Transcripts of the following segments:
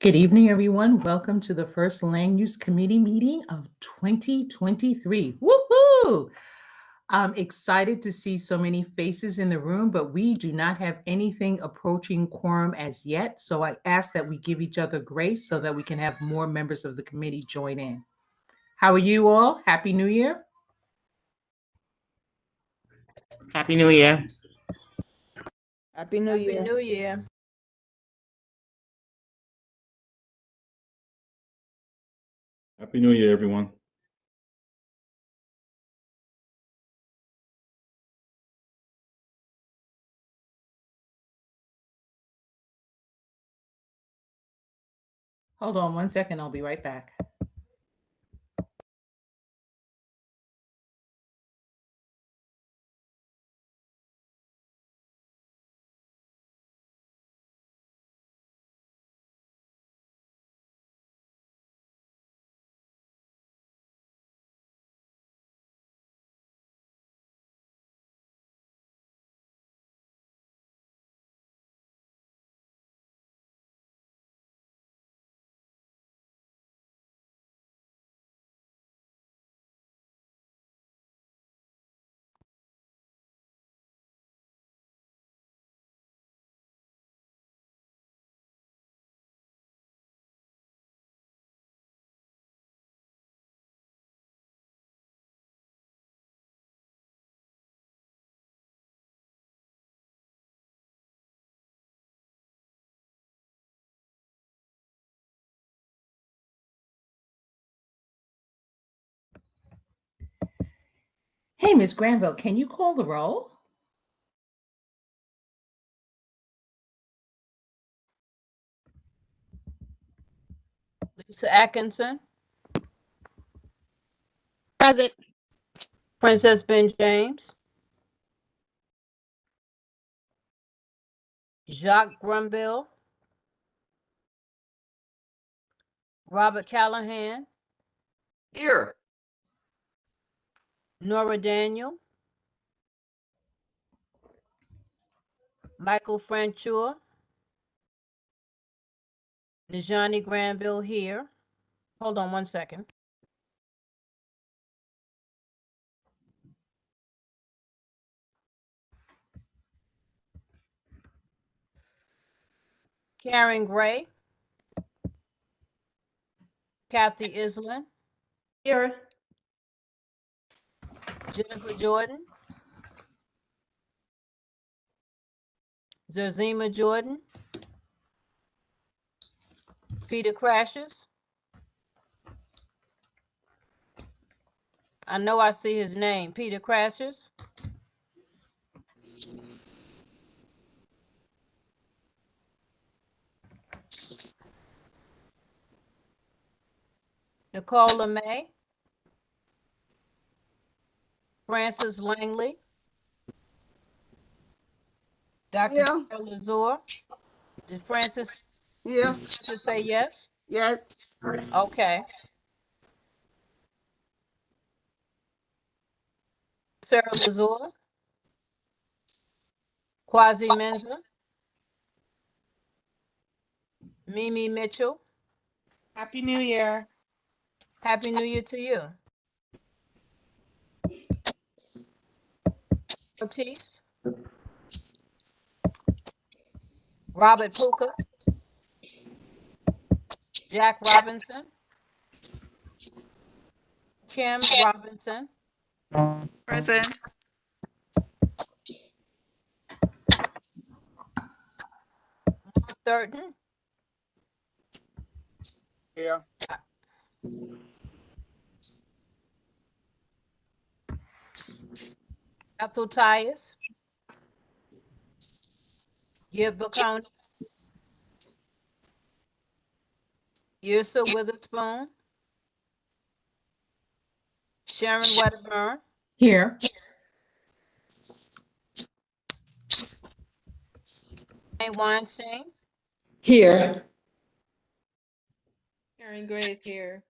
Good evening, everyone. Welcome to the first Land Use Committee meeting of 2023. Woohoo! I'm excited to see so many faces in the room, but we do not have anything approaching quorum as yet. So I ask that we give each other grace so that we can have more members of the committee join in. How are you all? Happy New Year. Happy New Year. Happy New Year. Happy New Year. Happy New Year, everyone. Hold on one second. I'll be right back. Hey, Ms. Granville, can you call the roll? Lisa Atkinson, Present. Princess Ben James, Jacques Brumbill, Robert Callahan, Here. Nora Daniel, Michael Franchua, Najani Granville here. Hold on one second. Karen Gray, Kathy Islin, Here. Jennifer Jordan, Zerzima Jordan, Peter Crashes. I know I see his name, Peter Crashes. Nicole LeMay, Francis Langley, Dr. Yeah. Sarah Lazure. Did Francis Yeah. just say yes? Yes. Okay. Sarah Lazure, Quasi Menza, Mimi Mitchell. Happy New Year. Happy New Year to you. Ortiz, Robert Puka, Jack Robinson, Kim Robinson, Present. Mark Thurton, Here. Ethel Tyus, Gib Bacone, Yursa Witherspoon, Sharon Wedderburn, Here. Jane Weinstein, Here. Karen Gray is here.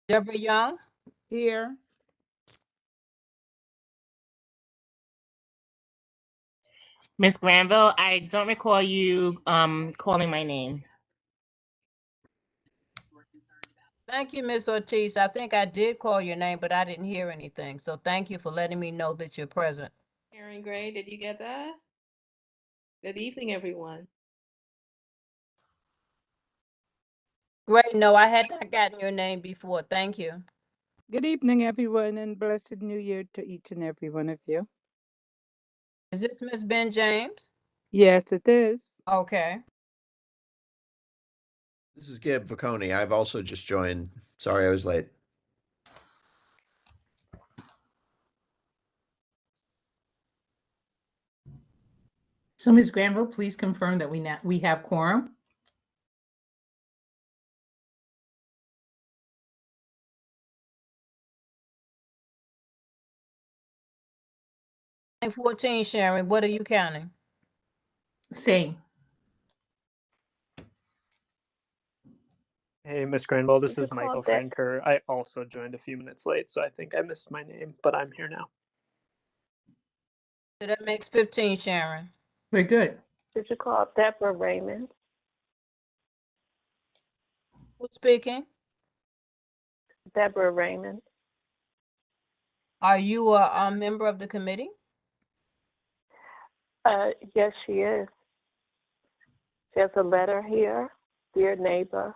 Deborah Young, Here. Miss Granville, I don't recall you calling my name. Thank you, Ms. Ortiz. I think I did call your name, but I didn't hear anything. So thank you for letting me know that you're present. Karen Gray, did you get that? Good evening, everyone. Great. No, I had not gotten your name before. Thank you. Good evening, everyone, and blessed New Year to each and every one of you. Is this Miss Ben James? Yes, it is. Okay. This is Gib Vaconi. I've also just joined. Sorry I was late. So Ms. Granville, please confirm that we have quorum. Line 14, Sharon, what are you counting? Same. Hey, Miss Granville, this Could is you call Michael that- Franker. I also joined a few minutes late, so I think I missed my name, but I'm here now. So that makes 15, Sharon. We're good. Did you call Deborah Raymond? Who's speaking? Deborah Raymond. Are you a member of the committee? Yes, she is. There's a letter here, dear neighbor.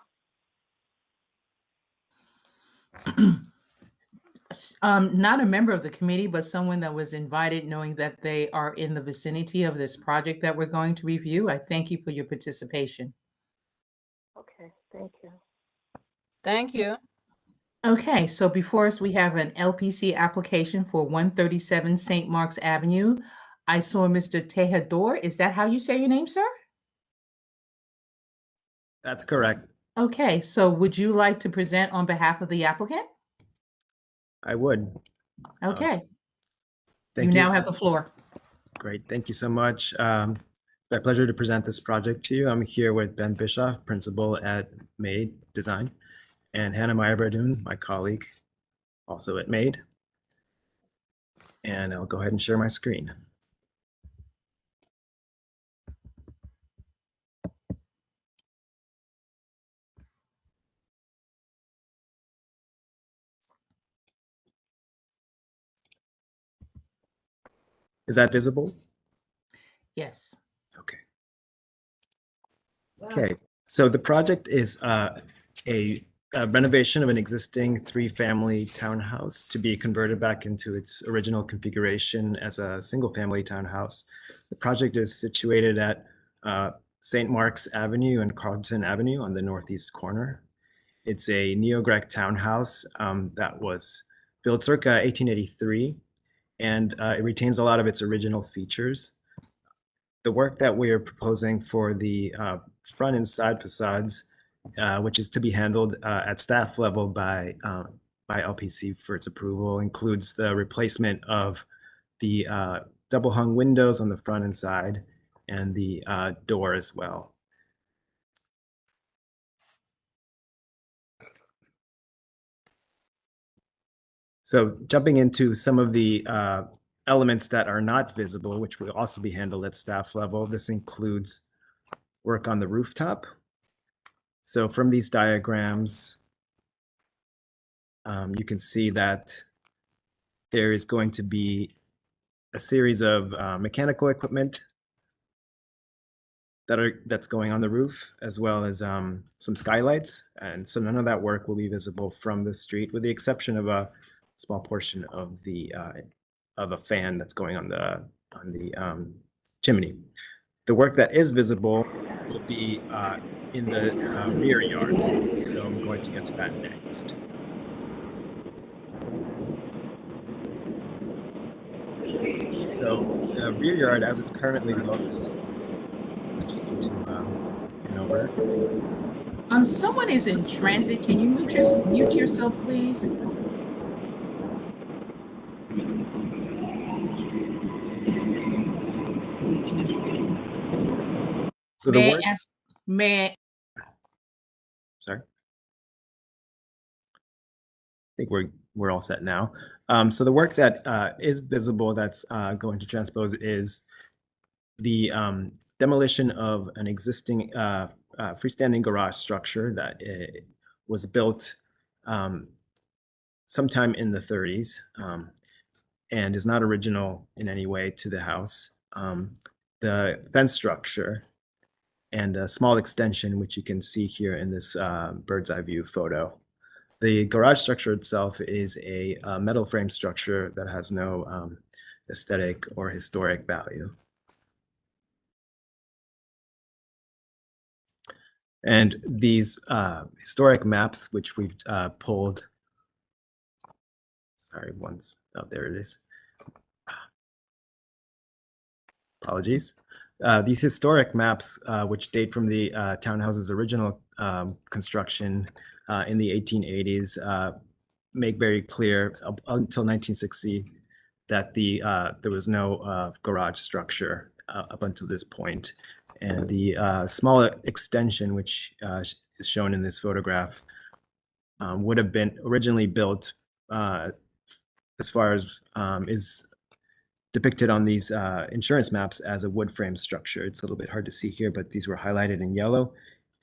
Not a member of the committee, but someone that was invited knowing that they are in the vicinity of this project that we're going to review. I thank you for your participation. Okay, thank you. Thank you. Okay, so before us, we have an LPC application for 137 St. Mark's Avenue. I saw Mr. Tejador. Is that how you say your name, sir? That's correct. Okay, so would you like to present on behalf of the applicant? I would. Okay, you Thank now have the floor. Great. Thank you so much. It's my pleasure to present this project to you. I'm here with Ben Bischoff, principal at MAID Design, and Hannah Meyer-Bardun, my colleague, also at MAID. And I'll go ahead and share my screen. Is that visible? Yes. Okay. Okay, so the project is a renovation of an existing three-family townhouse to be converted back into its original configuration as a single-family townhouse. The project is situated at St. Mark's Avenue and Carlton Avenue on the northeast corner. It's a neo-Gothic townhouse that was built circa 1883, and it retains a lot of its original features. The work that we are proposing for the front and side facades, which is to be handled at staff level by LPC for its approval, includes the replacement of the double hung windows on the front and side and the door as well. So jumping into some of the elements that are not visible, which will also be handled at staff level, this includes work on the rooftop. So from these diagrams, you can see that there is going to be a series of mechanical equipment that's going on the roof, as well as some skylights. And so none of that work will be visible from the street, with the exception of a small portion of the of a fan that's going on the chimney. The work that is visible will be in the rear yard. So I'm going to get to that next. So the rear yard, as it currently looks, just need to get over. Someone is in transit. Can you mute yourself, please? So the work, sorry. I think we're all set now. So the work that is visible that's going to transpose is the demolition of an existing freestanding garage structure that was built sometime in the 30s, and is not original in any way to the house. The fence structure and a small extension, which you can see here in this bird's eye view photo. The garage structure itself is a metal frame structure that has no aesthetic or historic value. And these historic maps, which we've pulled, sorry, oh, there it is. Apologies. These historic maps, which date from the townhouse's original construction in the 1880s, make very clear until 1960 that there was no garage structure up until this point. And the small extension, which is shown in this photograph, would have been originally built as far as is depicted on these insurance maps as a wood frame structure. It's a little bit hard to see here, but these were highlighted in yellow,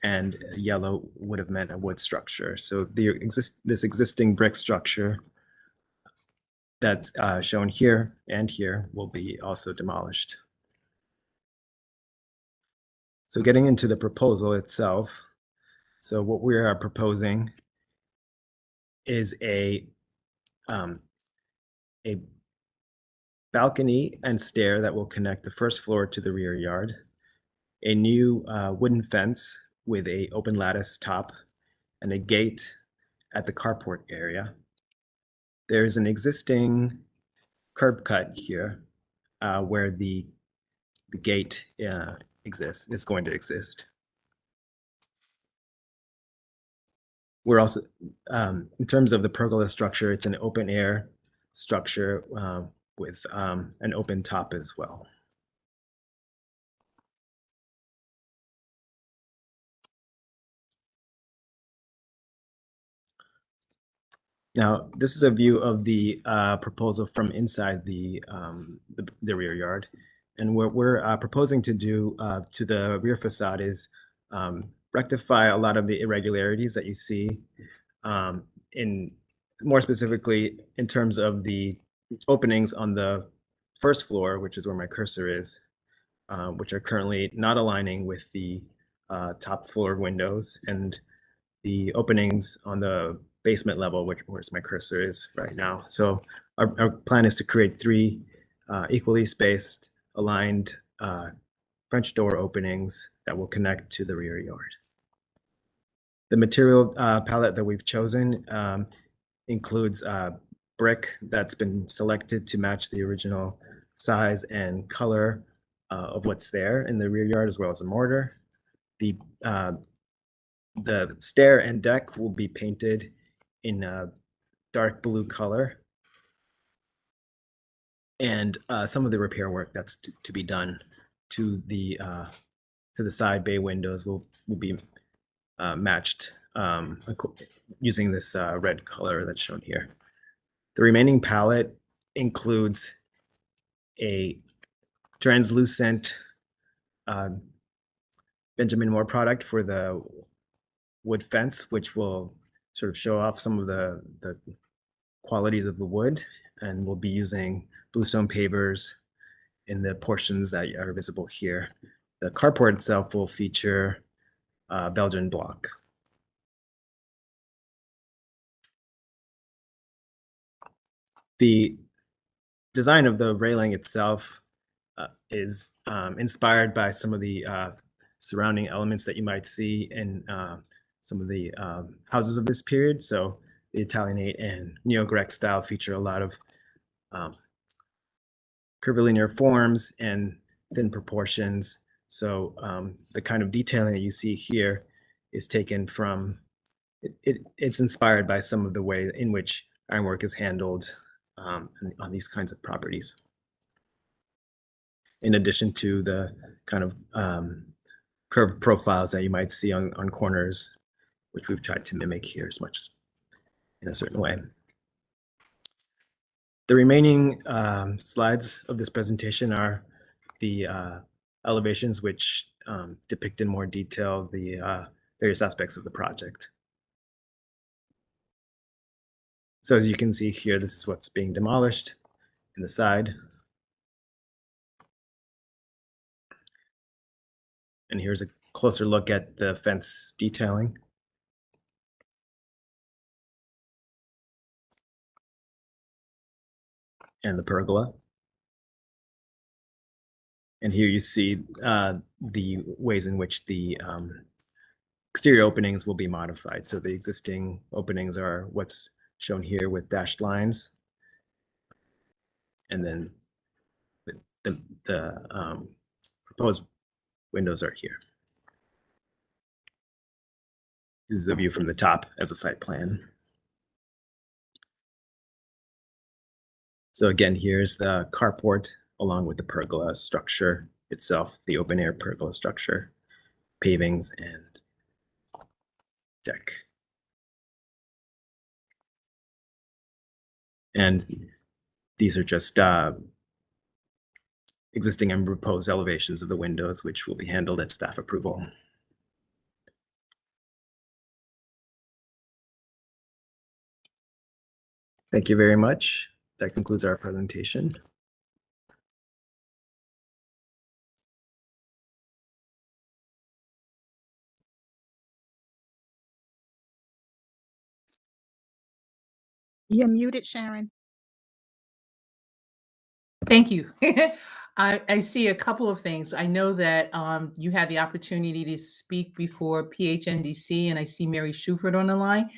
and yellow would have meant a wood structure. So this existing brick structure that's shown here and here will be also demolished. So getting into the proposal itself, so what we are proposing is a balcony and stair that will connect the first floor to the rear yard, a new wooden fence with an open lattice top, and a gate at the carport area. There's an existing curb cut here where the gate is going to exist. We're also, in terms of the pergola structure, it's an open air structure with an open top as well. Now, this is a view of the proposal from inside the rear yard. And what we're proposing to do to the rear facade is rectify a lot of the irregularities that you see, more specifically in terms of the openings on the first floor, which is where my cursor is, which are currently not aligning with the top floor windows, and the openings on the basement level, where my cursor is right now. So our plan is to create 3 equally spaced, aligned French door openings that will connect to the rear yard. The material palette that we've chosen includes brick that's been selected to match the original size and color of what's there in the rear yard, as well as a mortar. The stair and deck will be painted in a dark blue color. And some of the repair work that's to be done to the side bay windows will be matched using this red color that's shown here. The remaining palette includes a translucent Benjamin Moore product for the wood fence, which will sort of show off some of the qualities of the wood, and we'll be using bluestone pavers in the portions that are visible here. The carport itself will feature Belgian block. The design of the railing itself is inspired by some of the surrounding elements that you might see in some of the houses of this period. So the Italianate and Neo-Greek style feature a lot of curvilinear forms and thin proportions. So the kind of detailing that you see here is taken from, it's inspired by some of the way in which ironwork is handled on these kinds of properties. In addition to the kind of curved profiles that you might see on corners, which we've tried to mimic here as much as in a certain way. The remaining slides of this presentation are the elevations, which depict in more detail the various aspects of the project. So as you can see here, this is what's being demolished in the side. And here's a closer look at the fence detailing. And the pergola. And here you see the ways in which the exterior openings will be modified. So the existing openings are what's shown here with dashed lines. And then the proposed windows are here. This is a view from the top as a site plan. So again, here's the carport along with the pergola structure itself, the open air pergola structure, pavings and deck. And these are just existing and proposed elevations of the windows, which will be handled at staff approval. Thank you very much. That concludes our presentation. You're muted, Sharon. Thank you. I see a couple of things. I know that you had the opportunity to speak before PHNDC, and I see Mary Shuford on the line.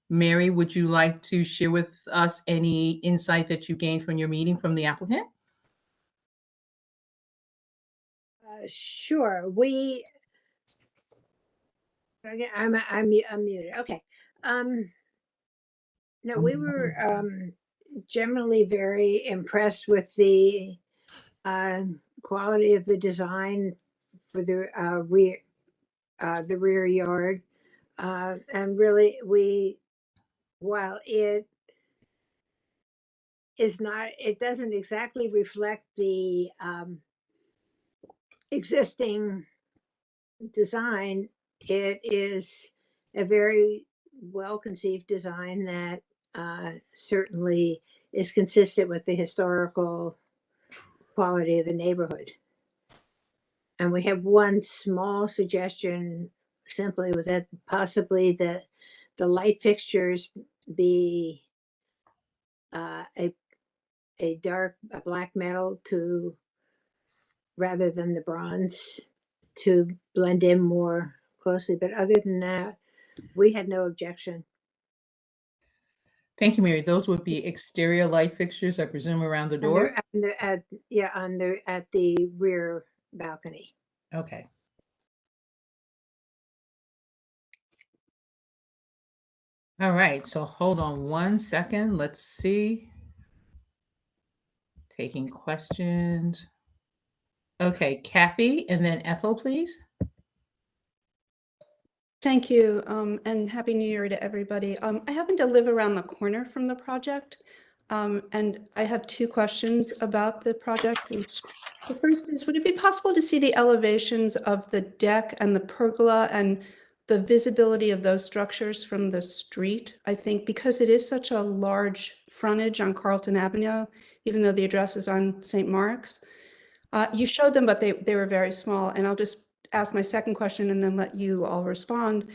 Mary, would you like to share with us any insight that you gained from your meeting from the applicant? Sure. I'm muted. Okay. No, we were generally very impressed with the quality of the design for the rear yard, and really while it is not, it doesn't exactly reflect the existing design. It is a very well-conceived design that certainly is consistent with the historical quality of the neighborhood. And we have one small suggestion, simply with that, possibly the light fixtures be a black metal rather than the bronze, to blend in more closely. But other than that, we had no objection. Thank you, Mary. Those would be exterior light fixtures, I presume, around the door? At the rear balcony. Okay. All right, so hold on one second. Let's see. Taking questions. Okay, Kathy, and then Ethel, please. Thank you, and Happy New Year to everybody. I happen to live around the corner from the project, and I have two questions about the project. The first is, would it be possible to see the elevations of the deck and the pergola and the visibility of those structures from the street? I think because it is such a large frontage on Carlton Avenue, even though the address is on St. Mark's. You showed them, but they were very small, and I'll just ask my second question and then let you all respond.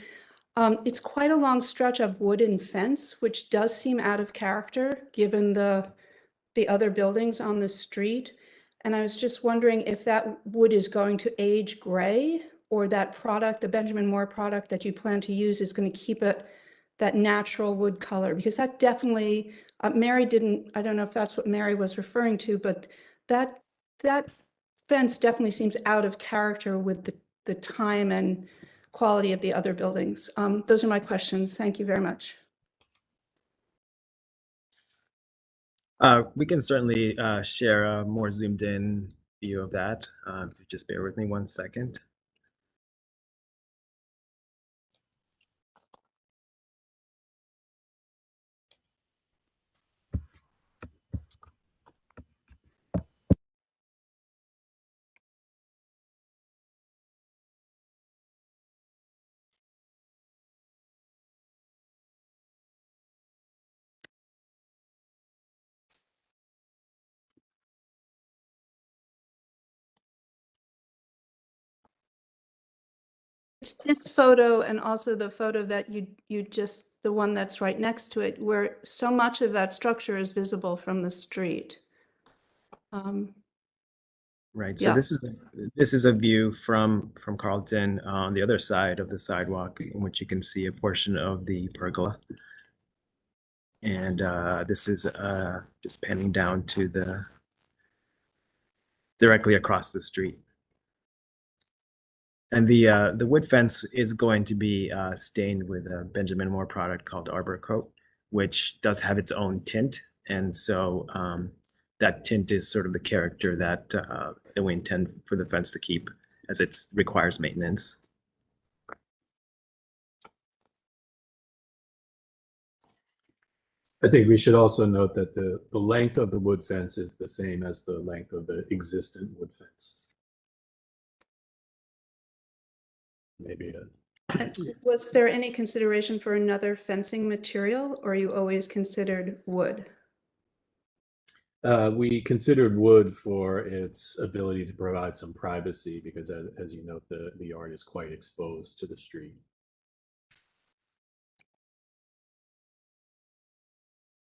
It's quite a long stretch of wooden fence, which does seem out of character given the other buildings on the street. And I was just wondering if that wood is going to age gray, or that product, the Benjamin Moore product that you plan to use, is going to keep it that natural wood color, because that definitely, Mary didn't, I don't know if that's what Mary was referring to, but that fence definitely seems out of character with the time and quality of the other buildings. Those are my questions. Thank you very much. We can certainly share a more zoomed in view of that. Just bear with me one second. It's this photo and also the photo that you just, the one that's right next to it, where so much of that structure is visible from the street. Right. So Yeah. this is a view from Carlton on the other side of the sidewalk, in which you can see a portion of the pergola. And this is just panning down to the directly across the street. And the wood fence is going to be stained with a Benjamin Moore product called Arbor Coat, which does have its own tint. And so that tint is sort of the character that we intend for the fence to keep, as it requires maintenance. I think we should also note that the length of the wood fence is the same as the length of the existing wood fence. Maybe Was there any consideration for another fencing material, or you always considered wood? we considered wood for its ability to provide some privacy because, as you note, the yard is quite exposed to the street.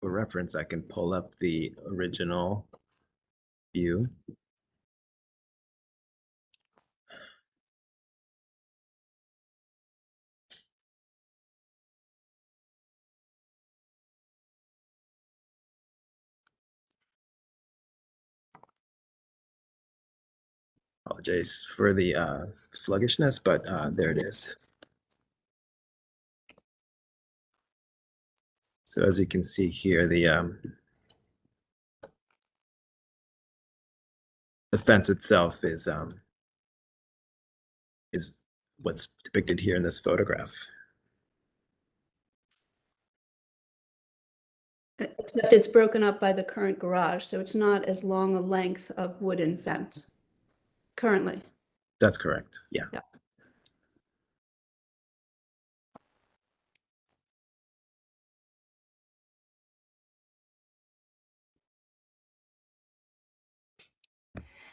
For reference, I can pull up the original view. Apologize for the sluggishness, but there it is. So as you can see here, the fence itself is what's depicted here in this photograph. Except it's broken up by the current garage, so it's not as long a length of wooden fence currently. That's correct. Yeah. Yeah.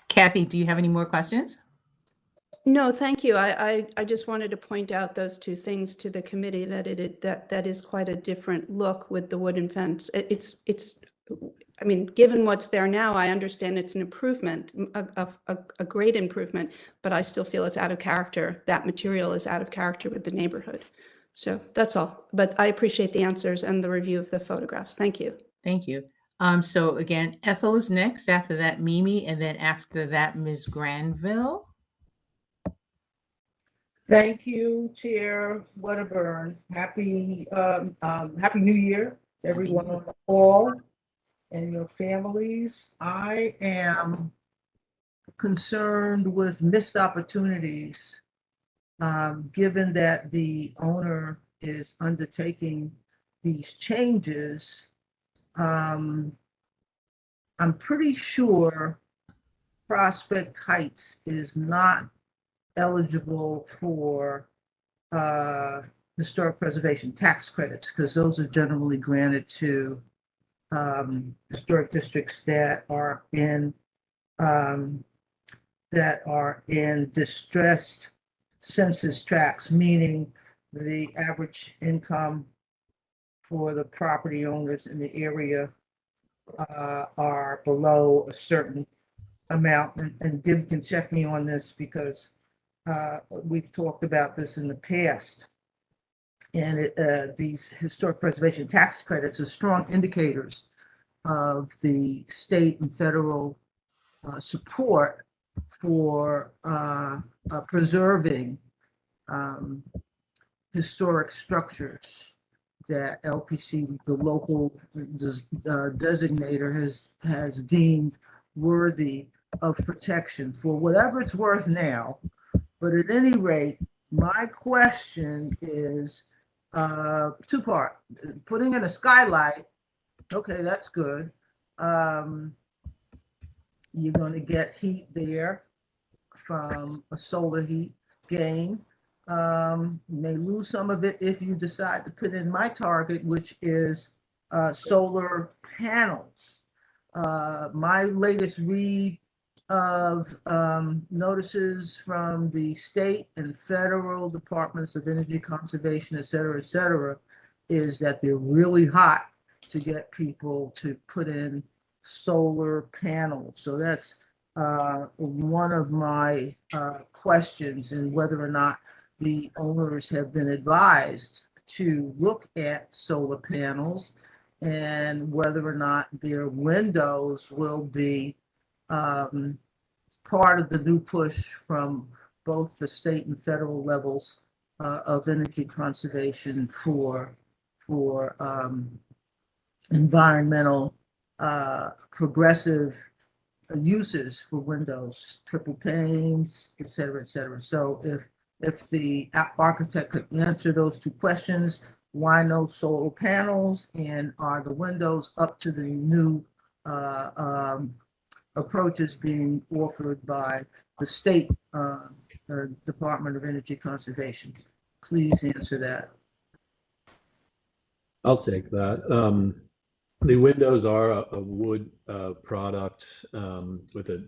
Kathy, do you have any more questions? No, thank you. I just wanted to point out those two things to the committee, that that is quite a different look with the wooden fence. It's I mean, given what's there now, I understand it's an improvement, a great improvement, but I still feel it's out of character. That material is out of character with the neighborhood. So that's all. But I appreciate the answers and the review of the photographs. Thank you. Thank you. So again, Ethel is next, after that Mimi, and then after that Ms. Granville. Thank you, Chair Wedderburn. Happy New Year to everyone on the call and your families. I am concerned with missed opportunities, given that the owner is undertaking these changes. I'm pretty sure Prospect Heights is not eligible for historic preservation tax credits, because those are generally granted to historic districts that are in distressed census tracts, meaning the average income for the property owners in the area are below a certain amount. And Dib can check me on this, because we've talked about this in the past. And these historic preservation tax credits are strong indicators of the state and federal support for preserving historic structures that LPC, the local designator, has deemed worthy of protection for whatever it's worth now. But at any rate, my question is two-part. Putting in a skylight, okay, that's good. You're going to get heat there from a solar heat gain. You may lose some of it if you decide to put in my target, which is solar panels. My latest read of notices from the state and federal departments of energy conservation, et cetera, is that they're really hot to get people to put in solar panels. So that's one of my questions, and whether or not the owners have been advised to look at solar panels and whether or not their windows will be part of the new push from both the state and federal levels of energy conservation for environmental progressive uses for windows, triple panes, et cetera. So if the architect could answer those two questions, why no solar panels, and are the windows up to the new approaches being offered by the state Department of Energy Conservation? Please answer that. I'll take that. The windows are a wood product with a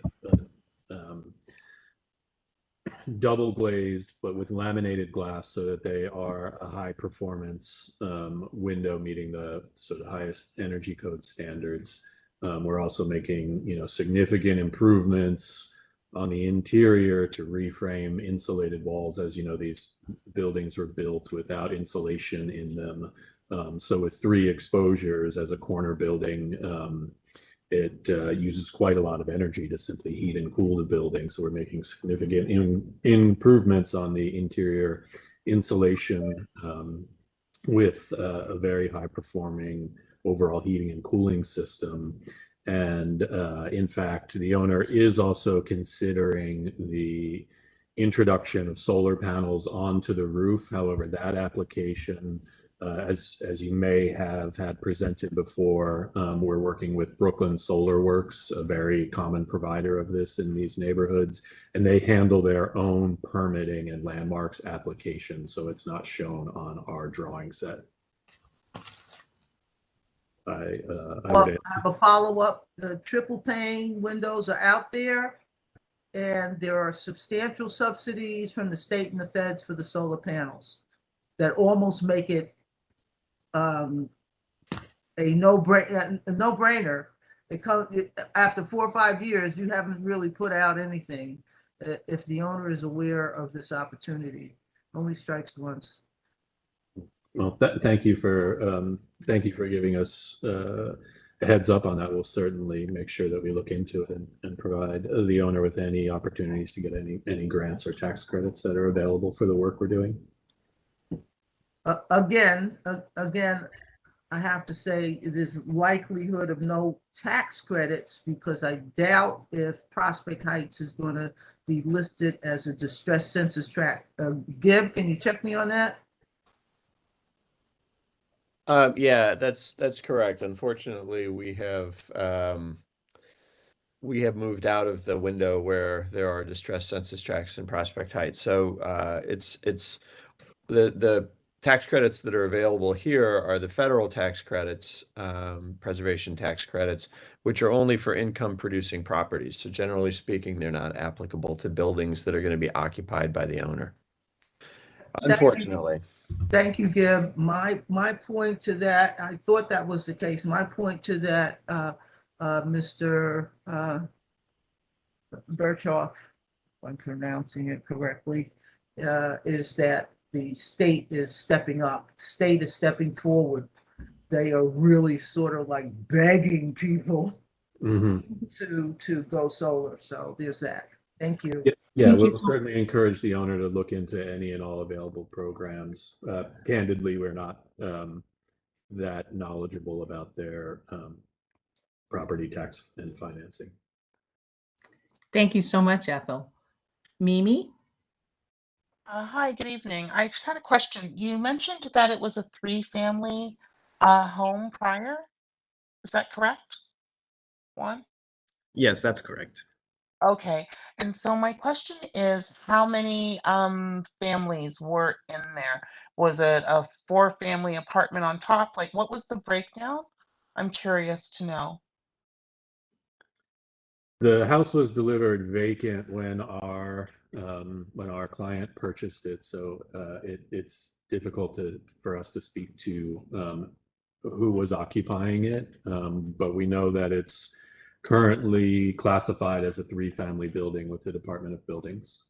double glazed, but with laminated glass, so that they are a high performance window meeting the sort of highest energy code standards. We're also making, significant improvements on the interior to reframe insulated walls. As you know, these buildings were built without insulation in them. So with 3 exposures as a corner building, it uses quite a lot of energy to simply heat and cool the building. So we're making significant improvements on the interior insulation with a very high performing overall heating and cooling system. And in fact, the owner is also considering the introduction of solar panels onto the roof. However, that application, as you may have had presented before, we're working with Brooklyn Solar Works, a very common provider of this in these neighborhoods, and they handle their own permitting and landmarks application, so it's not shown on our drawing set. I have a follow-up. Triple pane windows are out there, and there are substantial subsidies from the state and the feds for the solar panels that almost make it a no-brainer. After 4 or 5 years, you haven't really put out anything. If the owner is aware of this opportunity, only strikes once. Well, thank you for giving us a heads up on that. We'll certainly make sure that we look into it and provide the owner with any opportunities to get any grants or tax credits that are available for the work we're doing. Again, I have to say there's likelihood of no tax credits, because I doubt if Prospect Heights is going to be listed as a distressed census tract. Gib, can you check me on that? Yeah, that's correct. Unfortunately, we have moved out of the window where there are distressed census tracts in Prospect Heights. So it's the tax credits that are available here are the federal tax credits, preservation tax credits, which are only for income producing properties. So generally speaking, they're not applicable to buildings that are going to be occupied by the owner, unfortunately. Thank you, Gib. My point to that, I thought that was the case. My point to that, Mr. Berchoff, if I'm pronouncing it correctly, is that the state is stepping up. The state is stepping forward. They are really sort of like begging people to go solar. So there's that. Thank you. Yeah, we'll certainly encourage the owner to look into any and all available programs. Candidly, we're not that knowledgeable about their property tax and financing. Thank you so much, Ethel. Mimi? Hi, good evening. I just had a question. You mentioned that it was a 3-family home prior. Is that correct? One? Yes, that's correct. Okay. And so my question is, how many families were in there? Was it a 4-family apartment on top? Like, what was the breakdown? I'm curious to know. The house was delivered vacant when our client purchased it, so it's difficult for us to speak to who was occupying it, but we know that it's currently classified as a 3-family building with the Department of Buildings.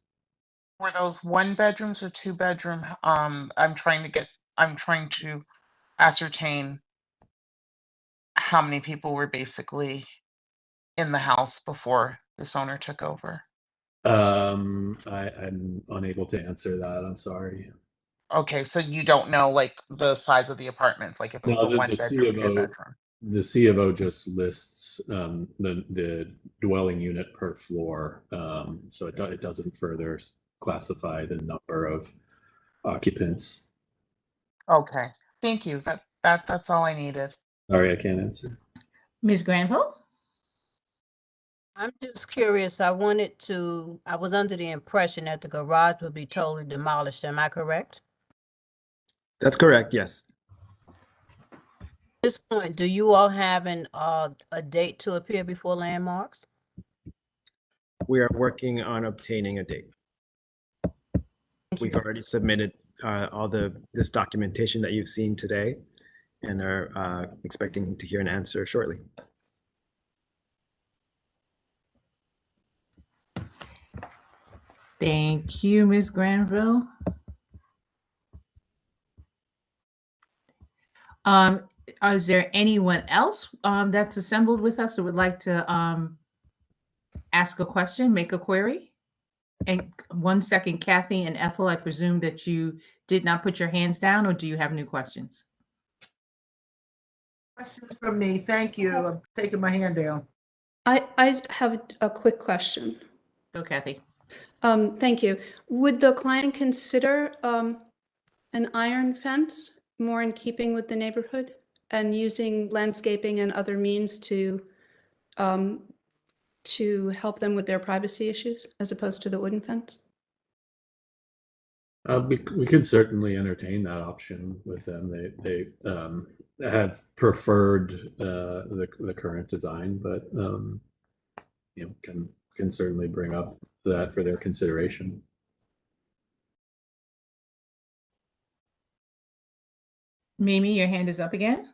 Were those 1 bedrooms or 2 bedroom? I'm trying to ascertain how many people were basically in the house before this owner took over. I'm unable to answer that. I'm sorry. Okay, so you don't know like the size of the apartments, like if it was No, a the 1 C bedroom, of 2 O, bedroom. the C of O just lists the dwelling unit per floor, so it doesn't further classify the number of occupants. Okay, thank you. That's all I needed. Sorry, I can't answer. Ms. Granville? I'm just curious. I was under the impression that the garage would be totally demolished. Am I correct? That's correct, yes. At this point, do you all have a date to appear before Landmarks? We are working on obtaining a date. We've already submitted all this documentation that you've seen today and are expecting to hear an answer shortly. Thank you, Ms. Granville. Is there anyone else that's assembled with us that would like to ask a question, make a query? And 1 second, Kathy and Ethel, I presume that you did not put your hands down, or do you have new questions? Questions from me. Thank you. I'm taking my hand down. I have a quick question. Go, Kathy. Thank you. Would the client consider an iron fence more in keeping with the neighborhood and using landscaping and other means to help them with their privacy issues as opposed to the wooden fence? We could certainly entertain that option with them. They have preferred the current design, but can certainly bring up that for their consideration. Mimi, your hand is up again.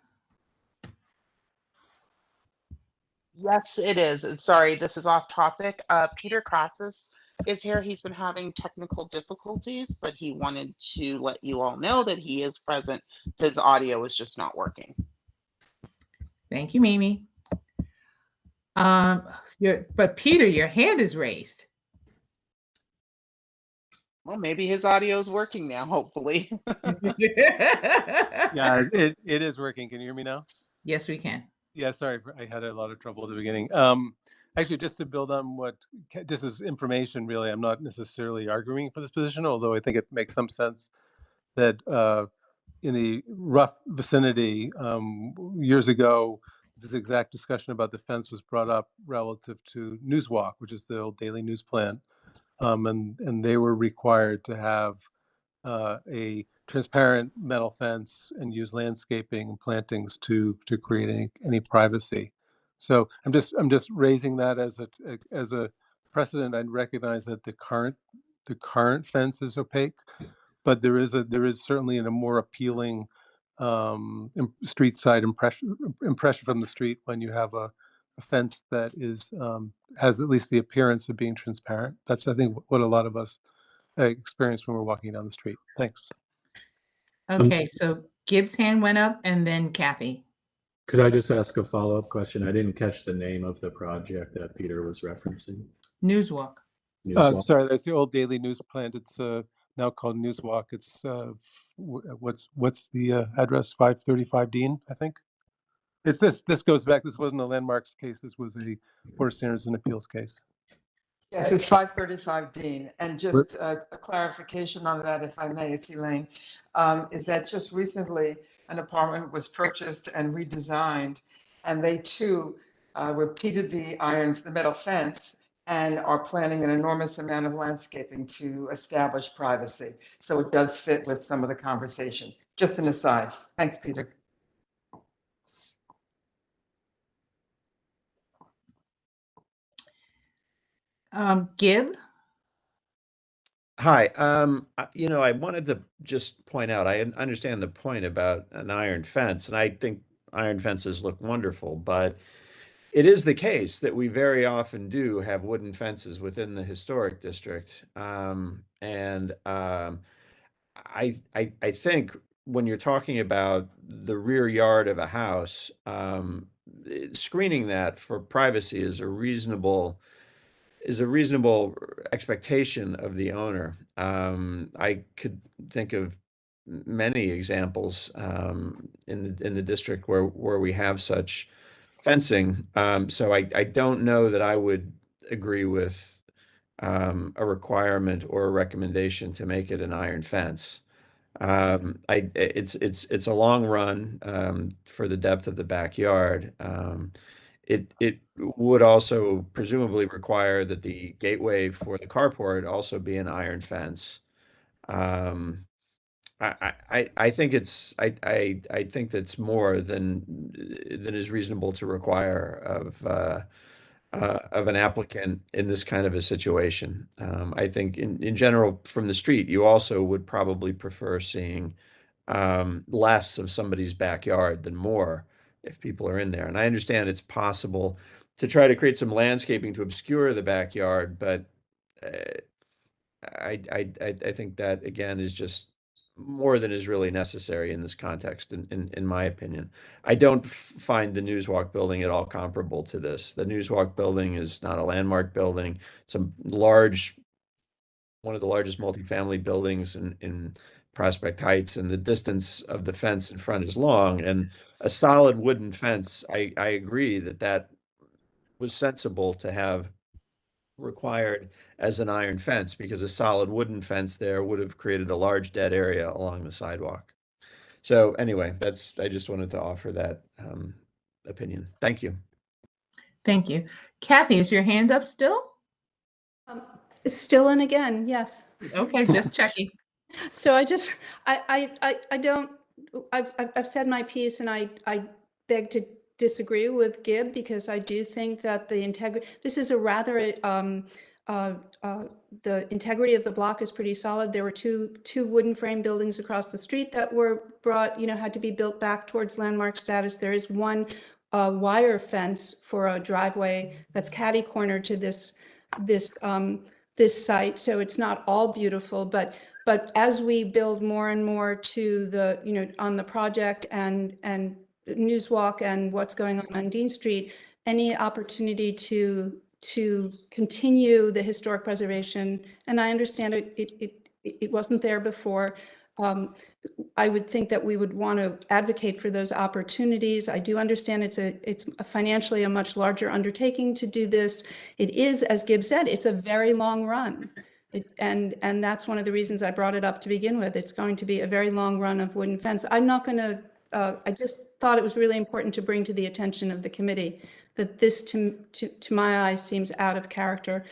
Yes, it is. Sorry, this is off topic. Peter Crassus is here. He's been having technical difficulties, but he wanted to let you all know that he is present. His audio is just not working. Thank you, Mimi. But Peter, your hand is raised. Well, maybe his audio is working now, hopefully. Yeah, it is working. Can you hear me now? Yes, we can. Yeah, sorry, I had a lot of trouble at the beginning. Actually, just to build on what, just as information, really, I'm not necessarily arguing for this position, although I think it makes some sense that in the rough vicinity, years ago, this exact discussion about the fence was brought up relative to Newswalk, which is the old daily news plan. And they were required to have a transparent metal fence and use landscaping and plantings to create any privacy. So I'm just raising that as a precedent. I recognize that the current fence is opaque, but there is certainly a more appealing street side impression from the street when you have a fence that is has at least the appearance of being transparent. That's, I think, what a lot of us experience when we're walking down the street. Thanks. Okay, so Gibbs' hand went up and then Kathy. Could I just ask a follow-up question? I didn't catch the name of the project that Peter was referencing. Newswalk. Sorry, that's the old daily news plant. It's now called Newswalk. It's what's the address? 535 Dean, I think. It's this goes back. This wasn't a Landmarks case. This was a Board of Standards and Appeals case. Yes, it's 535 Dean. And just a clarification on that, if I may, it's Elaine, is that just recently an apartment was purchased and redesigned, and they too repeated the metal fence, and are planning an enormous amount of landscaping to establish privacy. So it does fit with some of the conversation. Just an aside. Thanks, Peter. Gib? Hi, I wanted to just point out, I understand the point about an iron fence, and I think iron fences look wonderful, but it is the case that we very often do have wooden fences within the historic district. I think when you're talking about the rear yard of a house, screening that for privacy is a reasonable expectation of the owner. I could think of many examples in the district where we have such fencing. So I don't know that I would agree with a requirement or a recommendation to make it an iron fence. It's a long run for the depth of the backyard. It would also presumably require that the gateway for the carport also be an iron fence. I think I think that's more than is reasonable to require of an applicant in this kind of a situation. I think in general, from the street, you also would probably prefer seeing less of somebody's backyard than more if people are in there. And I understand it's possible to try to create some landscaping to obscure the backyard, but I think that again is just more than is really necessary in this context, in my opinion. I don't find the Newswalk building at all comparable to this. The Newswalk building is not a landmark building. It's one of the largest multifamily buildings in Prospect Heights, and the distance of the fence in front is long. And a solid wooden fence, I agree that was sensible to have required as an iron fence, because a solid wooden fence there would have created a large dead area along the sidewalk. So anyway, I just wanted to offer that opinion. Thank you. Thank you. Kathy, is your hand up still? Still and again, yes. Okay, just checking. So I don't, I've said my piece, and I beg to disagree with Gib, because I do think that this is a rather, the integrity of the block is pretty solid. There were two wooden frame buildings across the street that were brought, had to be built back towards landmark status. There is one wire fence for a driveway that's catty corner to this site. So it's not all beautiful, but as we build more and more to the, on the project and Newswalk and what's going on Dean Street, any opportunity to continue the historic preservation, and I understand it wasn't there before. I would think that we would want to advocate for those opportunities. I do understand it's financially a much larger undertaking to do this. It is, as Gib said, it's a very long run. And that's one of the reasons I brought it up to begin with. It's going to be a very long run of wooden fence. I'm not going to, I just thought it was really important to bring to the attention of the committee that this, to my eyes, seems out of character.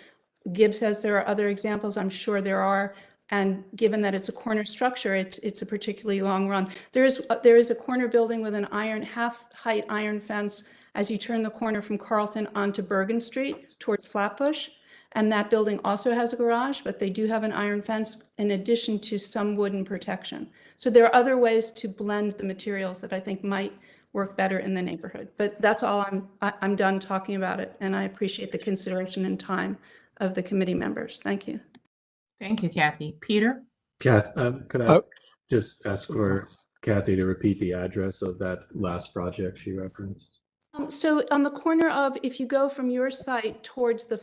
Gib says there are other examples. I'm sure there are. And given that it's a corner structure, it's a particularly long run. There is a corner building with an half-height iron fence as you turn the corner from Carlton onto Bergen Street towards Flatbush. And that building also has a garage, but they do have an iron fence in addition to some wooden protection. So there are other ways to blend the materials that I think might work better in the neighborhood. But that's all. I'm done talking about it, and I appreciate the consideration and time of the committee members. Thank you. Thank you, Kathy. Peter? Kath, could I just ask for Kathy to repeat the address of that last project she referenced? So on the corner of, if you go from your site towards the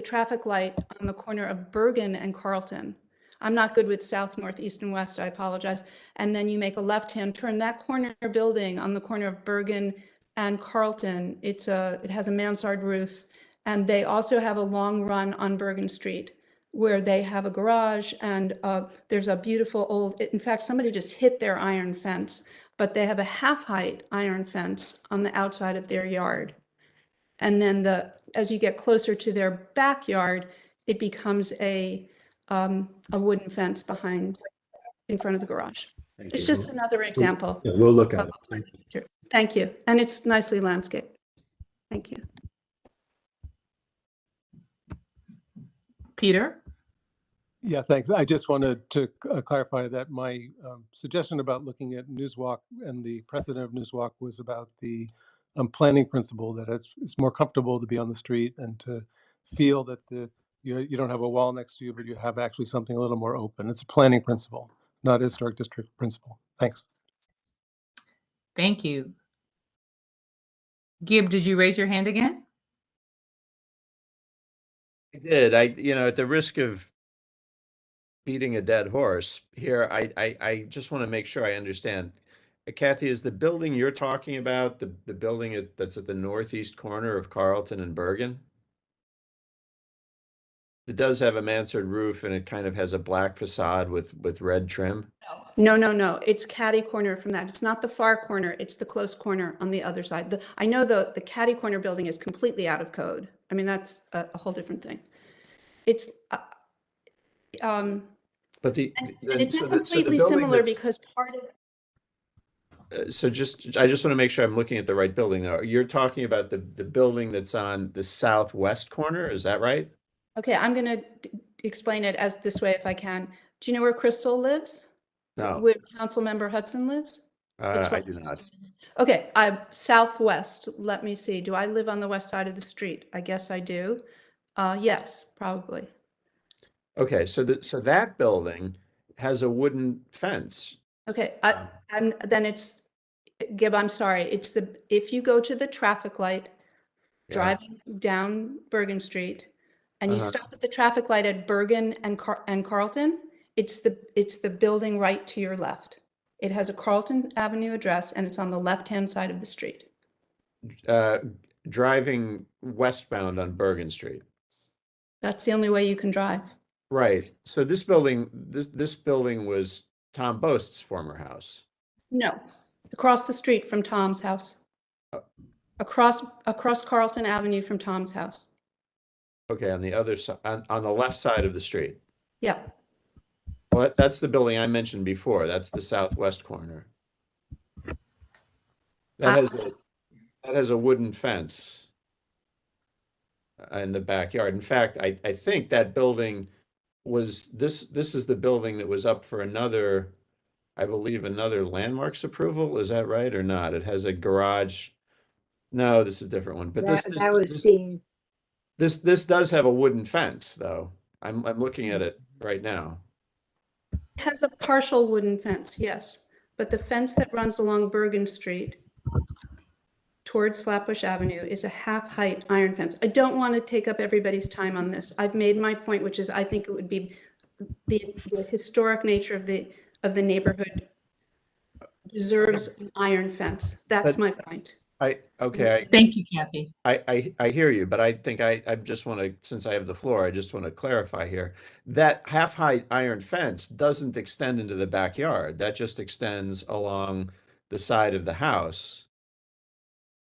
traffic light on the corner of Bergen and Carlton, I'm not good with south, north, east, and west, I apologize. And then you make a left-hand turn. That corner building on the corner of Bergen and Carlton, it has a mansard roof, and they also have a long run on Bergen Street where they have a garage, and there's a beautiful old, in fact, somebody just hit their iron fence, but they have a half-height iron fence on the outside of their yard. And then as you get closer to their backyard, it becomes a wooden fence in front of the garage. It's just another example. Yeah, we'll look at it. Thank you. And it's nicely landscaped. Thank you. Peter? Yeah, thanks. I just wanted to clarify that my suggestion about looking at Newswalk and the precedent of Newswalk was about the planning principle, that it's more comfortable to be on the street and to feel that you don't have a wall next to you, but you have actually something a little more open. It's a planning principle, not a historic district principle. Thanks. Thank you. Gib, did you raise your hand again? I did. At the risk of beating a dead horse here, I just want to make sure I understand. Kathy, is the building you're talking about the building that's at the northeast corner of Carlton and Bergen? It does have a mansard roof and it kind of has a black facade with red trim. No. It's catty corner from that. It's not the far corner. It's the close corner on the other side. I know the catty corner building is completely out of code. I mean, that's a whole different thing. It's But and it's so not the completely building similar that's- because part of I just want to make sure I'm looking at the right building now. You're talking about the building that's on the southwest corner, is that right? Okay, I'm going to explain it as this way if I can. Do you know where Crystal lives? No. Where Councilmember Hudson lives? It's I right do next not. to it. Okay, I'm southwest. Let me see. Do I live on the west side of the street? I guess I do. Yes, probably. Okay, so that building has a wooden fence. Okay, Gib, I'm sorry. If you go to the traffic light, Yeah. driving down Bergen Street, and you Uh-huh. stop at the traffic light at Bergen and Carlton, it's the building right to your left. It has a Carlton Avenue address and it's on the left-hand side of the street. Driving westbound on Bergen Street. That's the only way you can drive. Right. So this building was Tom Boast's former house. No, across the street from Tom's house. Across Carlton Avenue from Tom's house. Okay, on the other side, on the left side of the street. Yeah. Well, that's the building I mentioned before. That's the southwest corner. That has a wooden fence in the backyard. In fact, I think that building was this is the building that was up for another, I believe, another landmarks approval. Is that right or not? It has a garage. No, this is a different one. But That was Dean. this does have a wooden fence, though. I'm looking at it right now. It has a partial wooden fence, yes. But the fence that runs along Bergen Street towards Flatbush Avenue is a half-height iron fence. I don't want to take up everybody's time on this. I've made my point, which is I think it would be the historic nature of the neighborhood deserves an iron fence. That's my point. Thank you, Kathy. I hear you, but I think I just want to, since I have the floor, I just want to clarify here. That half-height iron fence doesn't extend into the backyard. That just extends along the side of the house.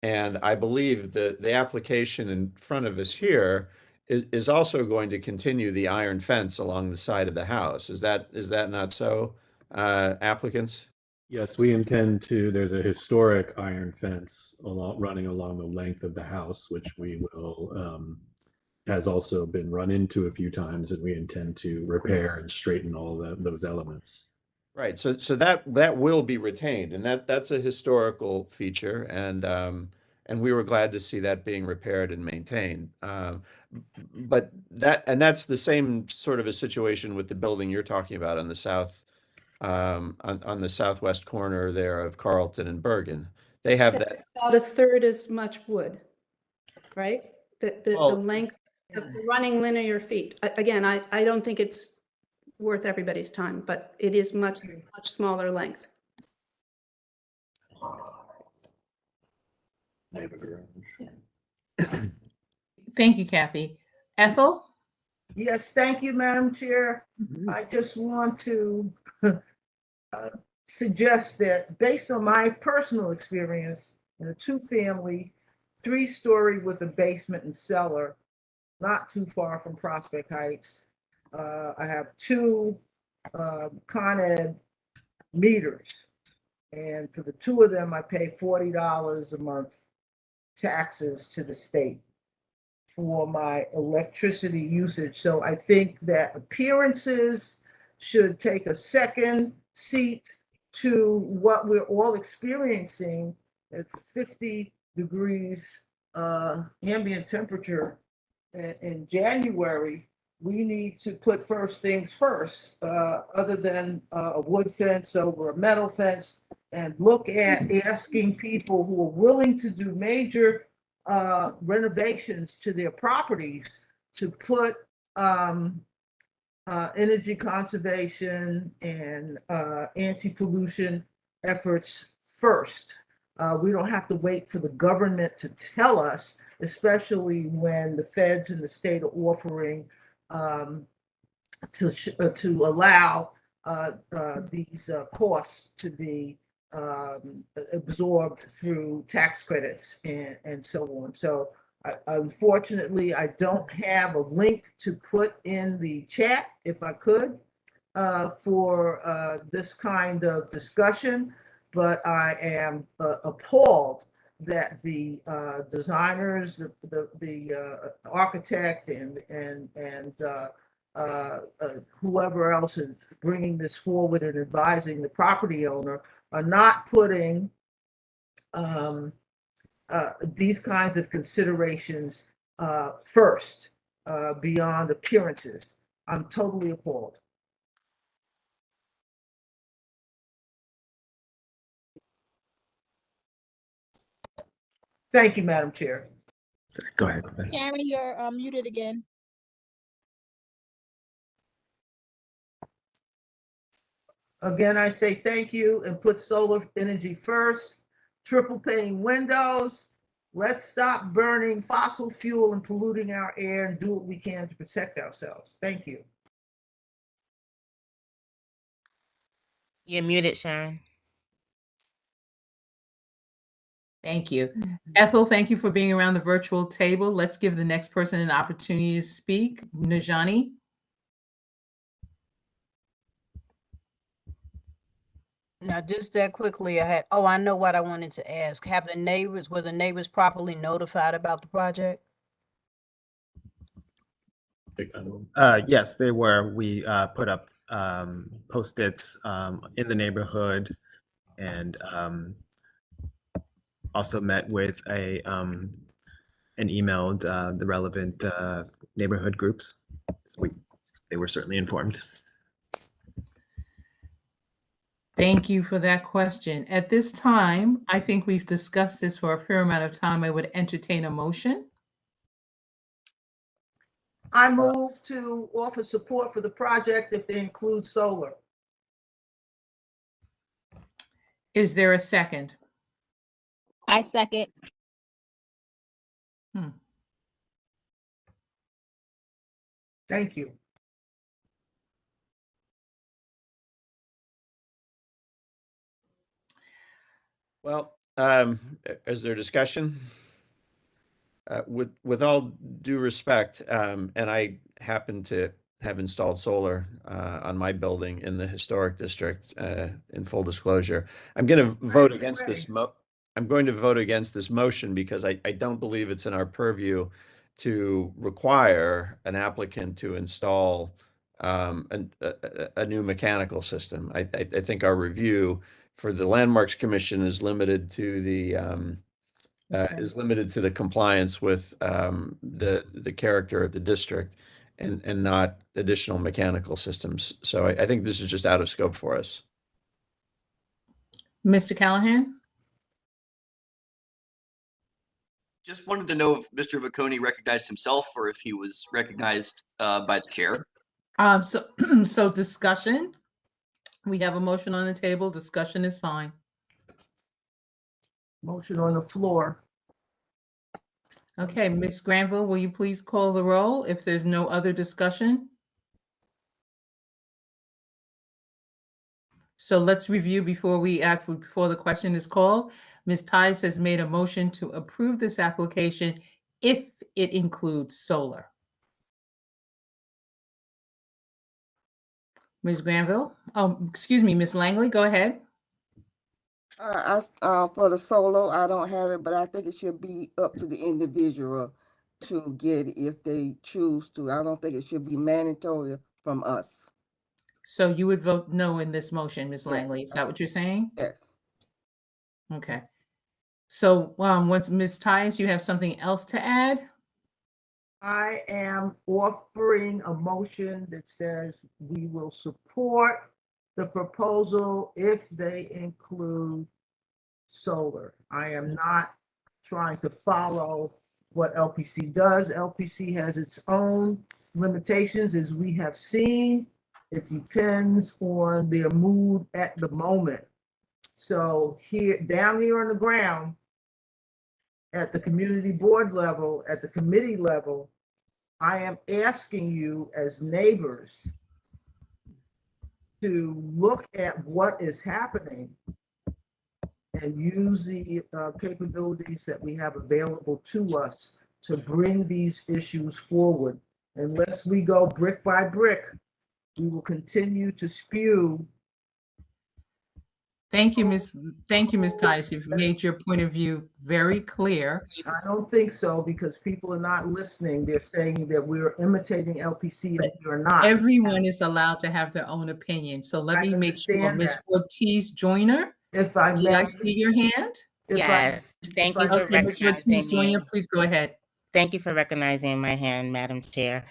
And I believe the application in front of us here is also going to continue the iron fence along the side of the house. Is that not so, applicants? Yes, we intend to. There's a historic iron fence running along the length of the house, which we will has also been run into a few times, and we intend to repair and straighten all those elements. Right. So that will be retained, and that's a historical feature, and we were glad to see that being repaired and maintained. But that's the same sort of a situation with the building you're talking about on the south. On the southwest corner there of Carlton and Bergen. They have that. It's about a third as much wood, right? The length of the running linear feet. Again, I don't think it's worth everybody's time, but it is much smaller length. Thank you, Kathy. Ethel? Yes, thank you, Madam Chair. I just want to suggest that based on my personal experience in a 2-family, 3-story with a basement and cellar, not too far from Prospect Heights. I have 2 Con Ed meters. And for the 2 of them, I pay $40 a month taxes to the state. for my electricity usage. So I think that appearances should take a second seat to what we're all experiencing at 50 degrees ambient temperature in January. We need to put first things first, other than a wood fence over a metal fence, and look at asking people who are willing to do major renovations to their properties to put energy conservation and anti-pollution efforts first. We don't have to wait for the government to tell us, especially when the feds and the state are offering to allow these costs to be absorbed through tax credits and so on. So unfortunately, I don't have a link to put in the chat, if I could, for this kind of discussion, but I am appalled that the designers, the architect, and whoever else is bringing this forward and advising the property owner are not putting these kinds of considerations first, beyond appearances. I'm totally appalled. Thank you, Madam Chair. Go ahead. Karen, you're muted again. Again, I say thank you and put solar energy first. Triple pane windows. Let's stop burning fossil fuel and polluting our air and do what we can to protect ourselves. Thank you. You're muted, Sharon. Thank you. Ethel, thank you for being around the virtual table. Let's give the next person an opportunity to speak. Najani. Now, just that quickly, I know what I wanted to ask. Were the neighbors properly notified about the project? Yes, they were. We put up post-its in the neighborhood, and also met with and emailed the relevant neighborhood groups. So they were certainly informed. Thank you for that question. At this time, I think we've discussed this for a fair amount of time. I would entertain a motion. I move to offer support for the project if they include solar. Is there a second? I second. Thank you. Well, is there discussion? With all due respect, and I happen to have installed solar on my building in the historic district. In full disclosure, I'm going to vote against this. I'm going to vote against this motion because I don't believe it's in our purview to require an applicant to install a new mechanical system. I think our review for the Landmarks Commission is limited to the compliance with the character of the district and not additional mechanical systems. So I think this is just out of scope for us. Mr. Callahan? Just wanted to know if Mr. Vacconi recognized himself or if he was recognized by the chair. So discussion. We have a motion on the table. Discussion is fine. Motion on the floor. Okay, Ms. Granville, will you please call the roll if there's no other discussion? So let's review before the question is called. Ms. Tice has made a motion to approve this application if it includes solar. Ms. Granville? Oh, excuse me, Ms. Langley, go ahead. For the solar, I don't have it, but I think it should be up to the individual to get it if they choose to. I don't think it should be mandatory from us. So you would vote no in this motion, Ms. Yes. Langley. Is that what you're saying? Yes. Okay. So once Ms. Tyus, you have something else to add? I am offering a motion that says we will support the proposal if they include solar. I am not trying to follow what LPC does. LPC has its own limitations, as we have seen. It depends on their mood at the moment. So down here on the ground, at the community board level, at the committee level, I am asking you as neighbors to look at what is happening and use the capabilities that we have available to us to bring these issues forward. Unless we go brick by brick, we will continue to spew. Thank you, Ms. Tice. You've made your point of view very clear. I don't think so, because people are not listening. They're saying that we're imitating LPC and we're not. Everyone is allowed to have their own opinion. So let me make sure understand Ms. that. Ortiz Joyner. If I Did may. I see your hand? Yes, thank you for Okay, Ms. Ortiz recognizing Joyner, me. please go ahead. Thank you for recognizing my hand, Madam Chair.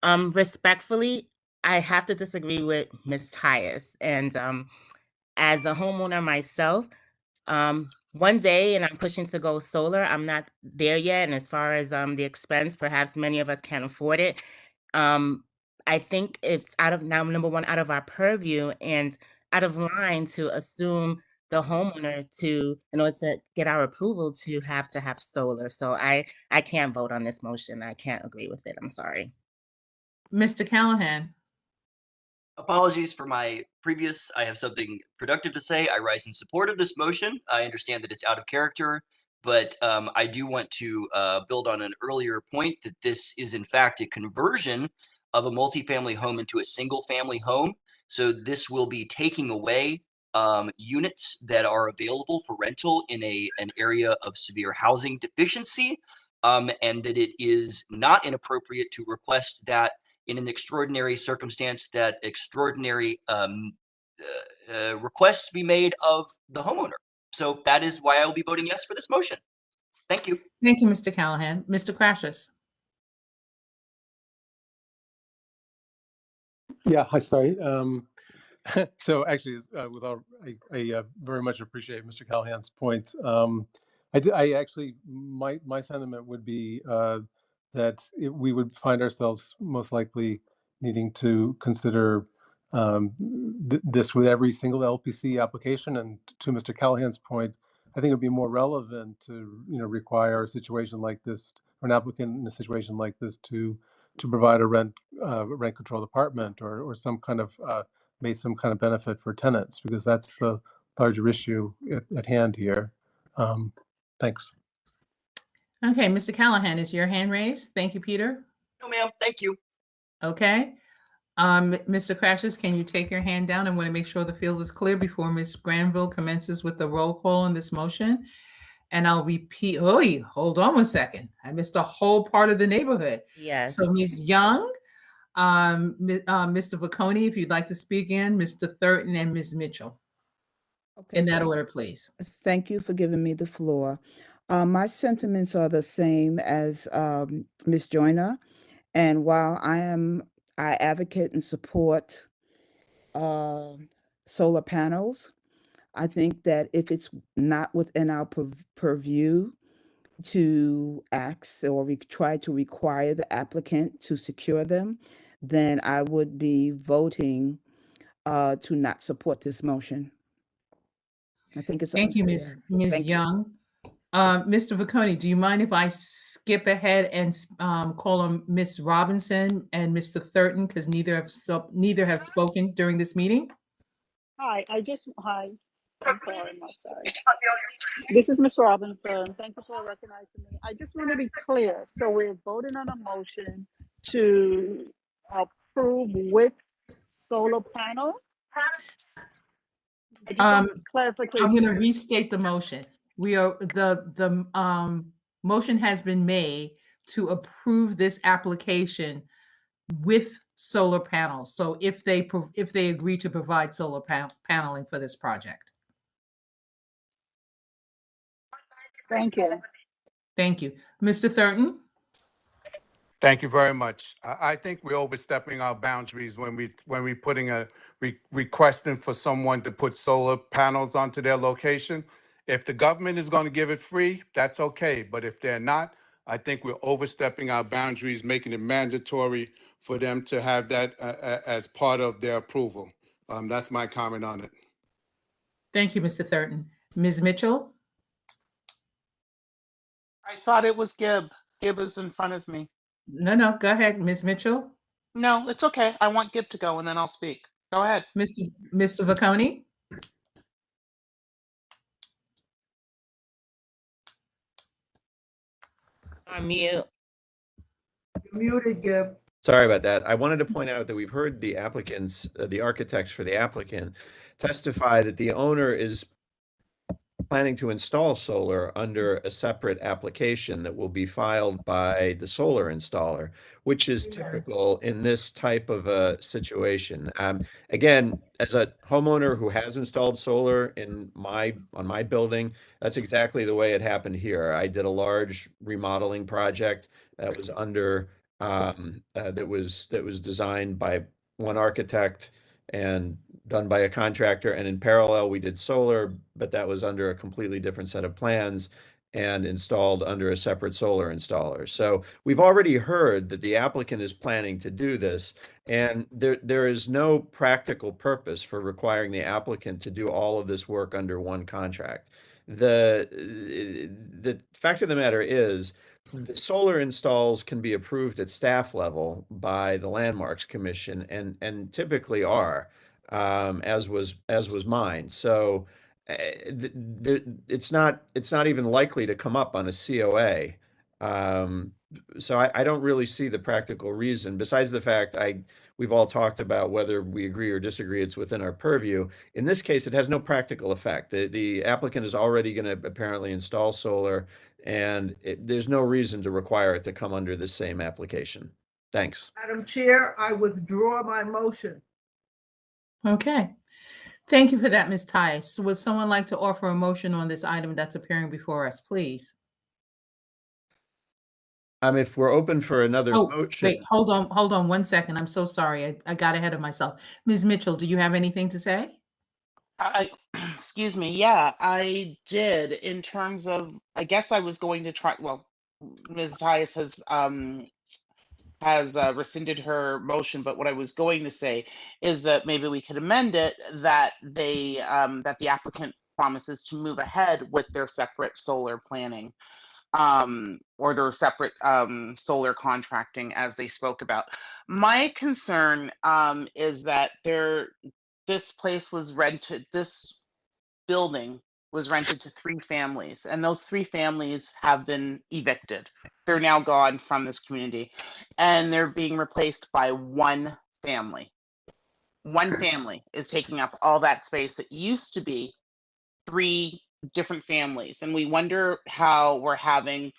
Respectfully, I have to disagree with Ms. Tyus. And as a homeowner myself, one day, and I'm pushing to go solar, I'm not there yet. And as far as the expense, perhaps many of us can't afford it. I think it's number one, out of our purview and out of line to assume the homeowner in order to get our approval to have solar. So I can't vote on this motion. I can't agree with it. I'm sorry. Mr. Callahan. Apologies for my previous. I have something productive to say. I rise in support of this motion. I understand that it's out of character, but I do want to build on an earlier point that this is in fact a conversion of a multifamily home into a single family home. So this will be taking away units that are available for rental in an area of severe housing deficiency, and that it is not inappropriate to request that in an extraordinary circumstance that extraordinary requests be made of the homeowner. So that is why I will be voting yes for this motion. Thank you. Thank you, Mr. Callahan. Mr. Crashes. Yeah, hi, sorry. So actually, I very much appreciate Mr. Callahan's point. I actually, my sentiment would be that we would find ourselves most likely needing to consider this with every single LPC application. And to Mr. Callahan's point, I think it would be more relevant to require a situation like this, or an applicant in a situation like this, to provide a rent controlled apartment or some kind of some kind of benefit for tenants, because that's the larger issue at hand here. Thanks. Okay, Mr. Callahan, is your hand raised? Thank you, Peter. No, ma'am. Thank you. Okay. Mr. Crashes, can you take your hand down? I want to make sure the field is clear before Ms. Granville commences with the roll call on this motion. And I'll repeat. Oh, hold on 1 second. I missed a whole part of the neighborhood. Yes. So Ms. Young, Mr. Vacconi, if you'd like to speak in, Mr. Thurton, and Ms. Mitchell. Okay, In that order, please. thank you for giving me the floor. My sentiments are the same as Ms. Joyner. And while I advocate and support solar panels, I think that if it's not within our purview to ask or try to require the applicant to secure them, then I would be voting to not support this motion. I think it's Thank you, unfair. Ms. Thank you. Young. Mr. Vacconi, do you mind if I skip ahead and call on Ms. Robinson and Mr. Thurton, because neither have spoken during this meeting? Hi, I'm sorry, I'm not sorry. This is Ms. Robinson. Thank you for recognizing me. I just want to be clear. So we're voting on a motion to approve with solar panel? I just want clarification. I'm going to restate the motion. The motion has been made to approve this application with solar panels. So if they agree to provide solar paneling for this project. Thank you. Thank you. Mr. Thurton? Thank you very much. I think we're overstepping our boundaries when we putting requesting for someone to put solar panels onto their location. If the government is going to give it free, that's okay. But if they're not, I think we're overstepping our boundaries, making it mandatory for them to have that as part of their approval. That's my comment on it. Thank you, Mr. Thurton. Ms. Mitchell? I thought it was Gibb. Gibb is in front of me. No, go ahead, Ms. Mitchell. No, it's okay. I want Gibb to go and then I'll speak. Go ahead. Mr. Vaconi? On mute. You're muted, Gib. Sorry about that. I wanted to point out that we've heard the applicants, the architects for the applicant, testify that the owner is planning to install solar under a separate application that will be filed by the solar installer, which is typical in this type of a situation. Again, as a homeowner who has installed solar on my building, that's exactly the way it happened here. I did a large remodeling project that was under that was designed by one architect and done by a contractor, and in parallel we did solar, but that was under a completely different set of plans and installed under a separate solar installer. So we've already heard that the applicant is planning to do this, and there is no practical purpose for requiring the applicant to do all of this work under one contract. The fact of the matter is, the solar installs can be approved at staff level by the Landmarks Commission, and typically are, as was mine. So it's not even likely to come up on a COA. So I don't really see the practical reason, besides the fact we've all talked about whether we agree or disagree, it's within our purview. In this case, it has no practical effect. The applicant is already going to apparently install solar, and there's no reason to require it to come under the same application. Thanks. Madam Chair, I withdraw my motion. Okay. Thank you for that, Ms. Tice. Would someone like to offer a motion on this item that's appearing before us, please? If we're open for another motion. Wait, hold on 1 second. I'm so sorry. I got ahead of myself. Ms. Mitchell, do you have anything to say? Excuse me. Yeah, I did. In terms of, I guess I was going to try. Well, Ms. Tice has rescinded her motion, but what I was going to say is that maybe we could amend it that that the applicant promises to move ahead with their separate solar planning, or their separate solar contracting, as they spoke about. My concern is that this building was rented to 3 families, and those 3 families have been evicted. They're now gone from this community, and they're being replaced by 1 family. 1 family is taking up all that space that used to be 3 different families, and we wonder how we're having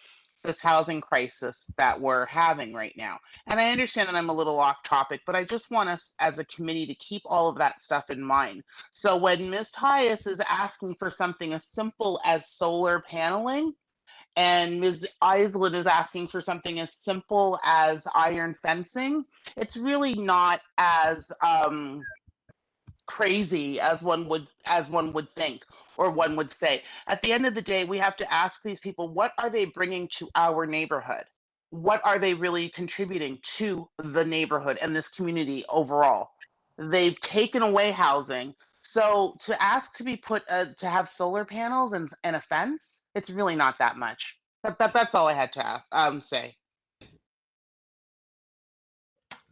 this housing crisis that we're having right now. And I understand that I'm a little off topic, but I just want us as a committee to keep all of that stuff in mind. So when Ms. Tice is asking for something as simple as solar paneling, and Ms. Iselin is asking for something as simple as iron fencing, it's really not as crazy as one would think, or one would say. At the end of the day, we have to ask these people, what are they bringing to our neighborhood? What are they really contributing to the neighborhood and this community overall? They've taken away housing. So to ask to be put to have solar panels and a fence, it's really not that much. That's all I had to say.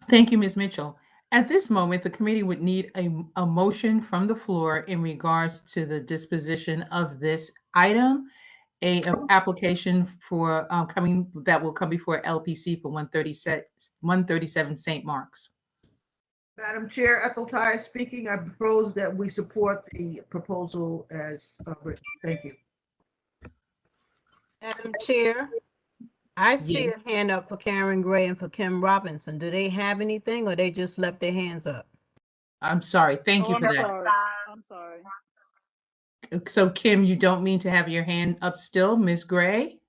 Thank you, Ms. Mitchell. At this moment, the committee would need a motion from the floor in regards to the disposition of this item, a application for that will come before LPC for 137 St. Mark's. Madam Chair, Ethel Tice speaking. I propose that we support the proposal as written. Thank you. Madam Chair, I see Yes. a hand up for Karen Gray and for Kim Robinson. Do they have anything or they just left their hands up? I'm sorry. Thank Oh, you I'm for that. sorry. I'm sorry. So Kim, you don't mean to have your hand up still, Ms. Gray?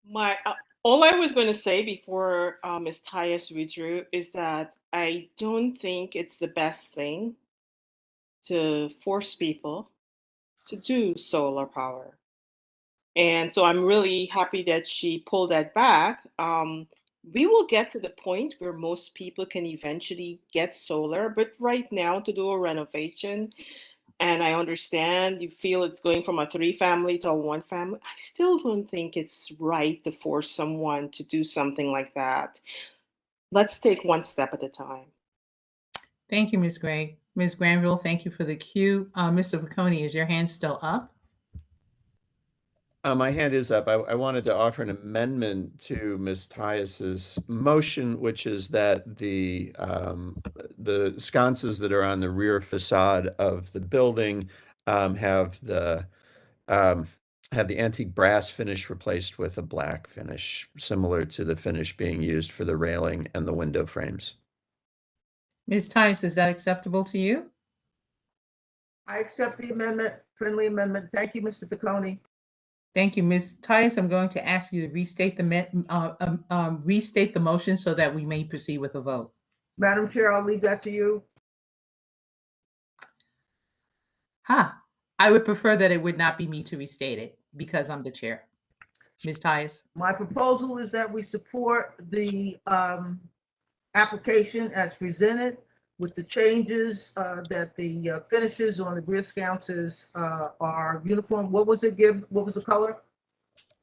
My all I was going to say before Ms. Tyus withdrew is that I don't think it's the best thing to force people to do solar power. And so I'm really happy that she pulled that back. We will get to the point where most people can eventually get solar, but right now to do a renovation, and I understand you feel it's going from a 3-family to a 1-family, I still don't think it's right to force someone to do something like that. Let's take one step at a time. Thank you, Ms. Gray. Ms. Granville, thank you for the cue. Mr. Vaconi, is your hand still up? My hand is up. I wanted to offer an amendment to Ms. Tyus's motion, which is that the sconces that are on the rear facade of the building have the antique brass finish replaced with a black finish, similar to the finish being used for the railing and the window frames. Ms. Tice, is that acceptable to you? I accept the amendment, friendly amendment. Thank you, Mr. Vaconi. Thank you, Ms. Tice. I'm going to ask you to restate the motion so that we may proceed with a vote. Madam Chair, I'll leave that to you. I would prefer that it would not be me to restate it because I'm the chair. Ms. Tice. My proposal is that we support the application as presented with the changes that the finishes on the rear sconces are uniform. What was it, Gib? What was the color?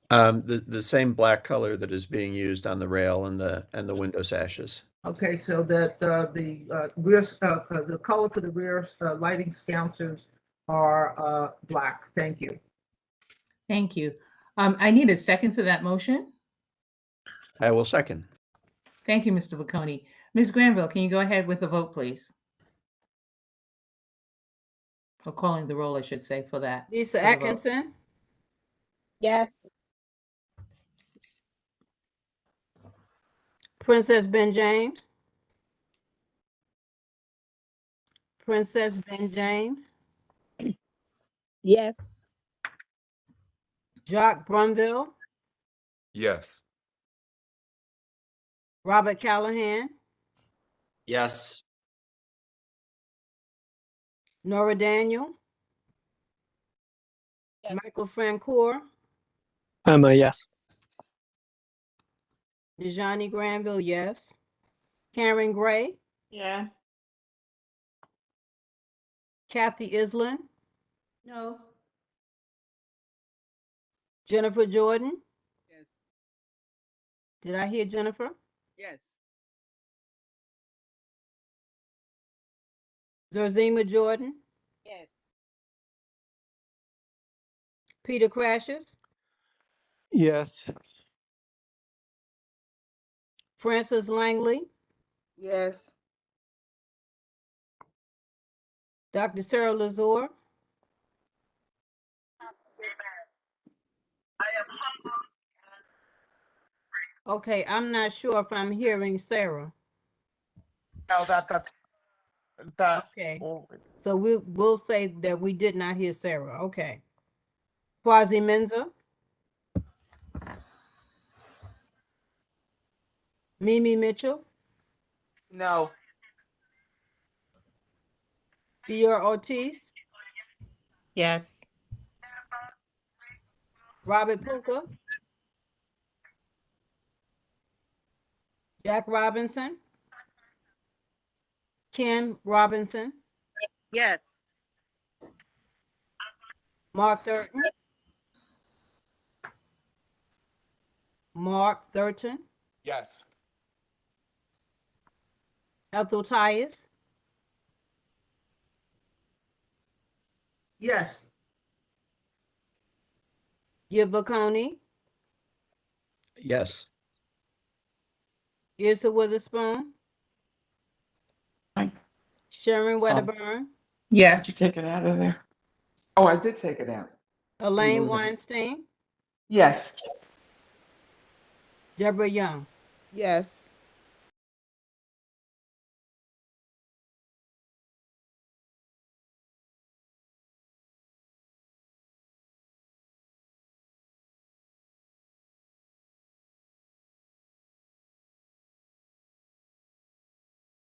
The same black color that is being used on the rail and the window sashes. Okay, so that the rear, the color for the rear lighting sconces are black. Thank you. Thank you. I need a second for that motion. I will second. Thank you, Mr. Vaconi. Ms. Granville, can you go ahead with the vote, please? Or calling the roll, I should say, for that. Lisa for the vote. Atkinson, Yes. Princess Ben James. Princess Ben James, Yes. Jacques Brunville, Yes. Robert Callahan, Yes. Nora Daniel, Yes. Michael Francoeur, I'm a yes. Dejani Granville, yes. Karen Gray, Yeah. Kathy Island, No. Jennifer Jordan. Yes. Did I hear Jennifer? Yes. Zerzima Jordan, Yes. Peter Crashes, Yes. Francis Langley, Yes. Dr. Sarah Lazore, okay, I'm not sure if I'm hearing Sarah. No, that's that. Okay, Oh, so we'll say that we did not hear Sarah, okay. Quasi Menza, Mimi Mitchell, no. Dior Ortiz, Yes. Robert Puka, Jack Robinson, Ken Robinson, Yes. Mark Thurton, Mark Thurton, Yes. Ethel Tyus, Yes. Gib Vaconi, Yes. Isa Witherspoon, Sharon Wedderburn, Did you Yes. take it out of there? Oh, I did take it out. Elaine losing it. Weinstein, Yes. Deborah Young. Yes.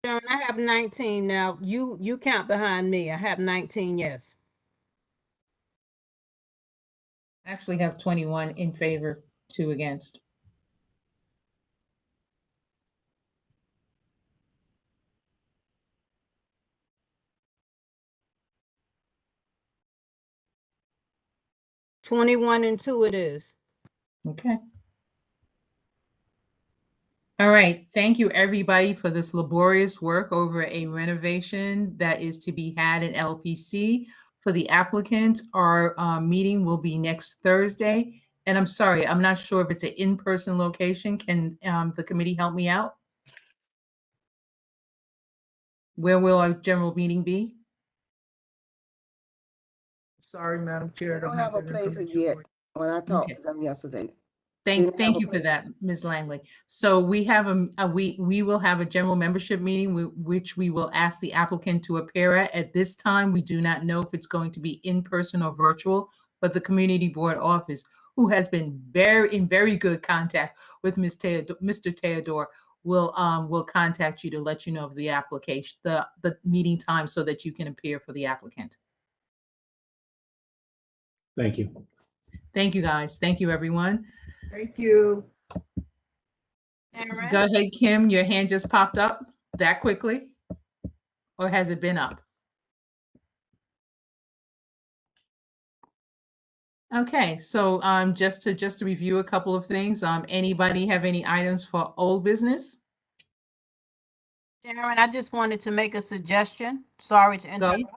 Sharon, I have 19 now. You count behind me. I have 19 yes. I actually have 21 in favor, 2 against. Twenty-one and 2 it is. Okay. All right. Thank you, everybody, for this laborious work over a renovation that is to be had in LPC. For the applicant, our meeting will be next Thursday. And I'm sorry, I'm not sure if it's an in-person location. Can the committee help me out? Where will our general meeting be? Sorry, Madam Chair, I They don't don't have have a that places information yet. for you. When I talked Okay. to them yesterday, they didn't have Thank a you for place. that, Ms. Langley. So we have we will have a general membership meeting, which we will ask the applicant to appear at. At this time, we do not know if it's going to be in person or virtual, but the community board office, who has been in very good contact with Mr. Theodore, will contact you to let you know of the application, the meeting time, so that you can appear for the applicant. Thank you. Thank you, guys. Thank you, everyone. Thank you. Go ahead, Kim. Your hand just popped up that quickly, or has it been up? Okay, so just to review a couple of things. Anybody have any items for old business? Sharon, I just wanted to make a suggestion. Sorry to Go. interrupt.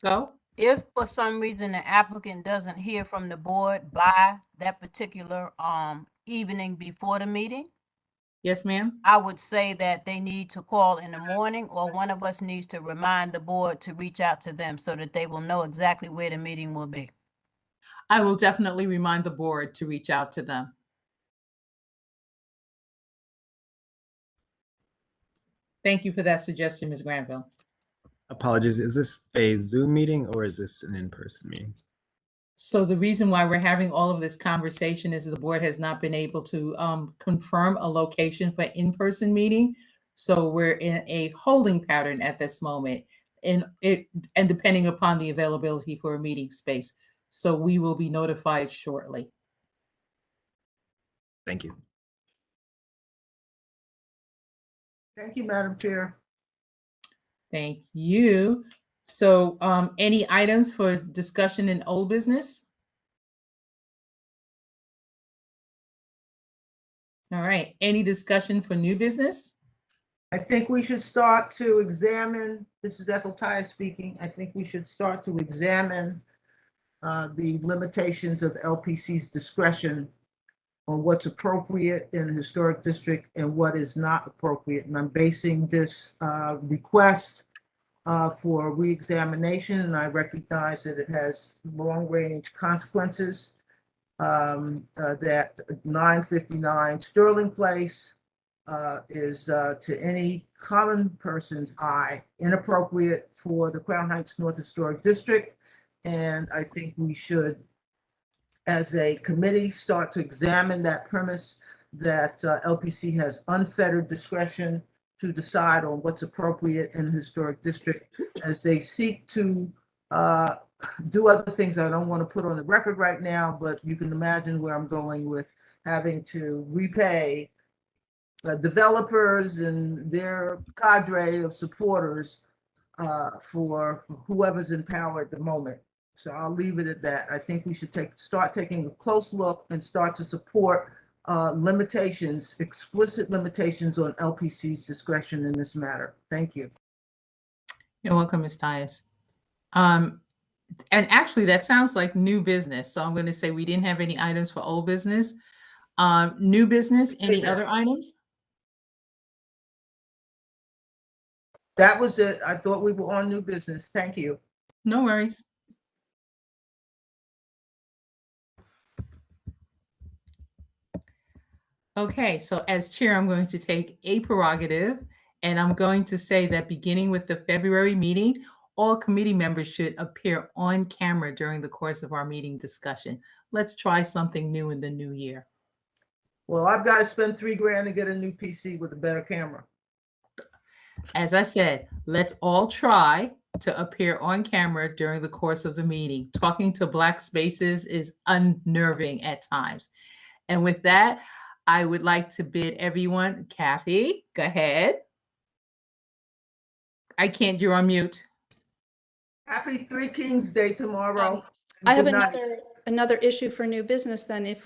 Go. If for some reason the applicant doesn't hear from the board by that particular evening before the meeting, Yes, ma'am. I would say that they need to call in the morning, or one of us needs to remind the board to reach out to them so that they will know exactly where the meeting will be. I will definitely remind the board to reach out to them. Thank you for that suggestion, Ms. Granville. Apologies, is this a Zoom meeting or is this an in-person meeting? So the reason why we're having all of this conversation is the board has not been able to confirm a location for in-person meeting. So we're in a holding pattern at this moment, and depending upon the availability for a meeting space. So we will be notified shortly. Thank you. Thank you, Madam Chair. Thank you. So any items for discussion in old business? All right, any discussion for new business? I think we should start to examine, this is Ethel Tyus speaking, I think we should start to examine the limitations of LPC's discretion on what's appropriate in a historic district and what is not appropriate. And I'm basing this request for reexamination, and I recognize that it has long-range consequences. That 959 Sterling Place is to any common person's eye inappropriate for the Crown Heights North Historic District. And I think we should, as a committee, start to examine that premise that LPC has unfettered discretion to decide on what's appropriate in a historic district as they seek to do other things I don't want to put on the record right now, but you can imagine where I'm going with having to repay developers and their cadre of supporters for whoever's in power at the moment. So I'll leave it at that. I think we should start taking a close look and start to support limitations, explicit limitations on LPC's discretion in this matter. Thank you. You're welcome, Ms. Tyus. And actually, that sounds like new business. So I'm going to say we didn't have any items for old business. New business, any other items? That was it. I thought we were on new business. Thank you. No worries. Okay, so as chair, I'm going to take a prerogative, and I'm going to say that beginning with the February meeting, all committee members should appear on camera during the course of our meeting discussion. Let's try something new in the new year. Well, I've got to spend $3,000 to get a new PC with a better camera. As I said, let's all try to appear on camera during the course of the meeting. Talking to Black spaces is unnerving at times. And with that, I would like to bid everyone, Kathy, go ahead. I can't, you're on mute. Happy Three Kings Day tomorrow. I have Good night. another issue for new business then. If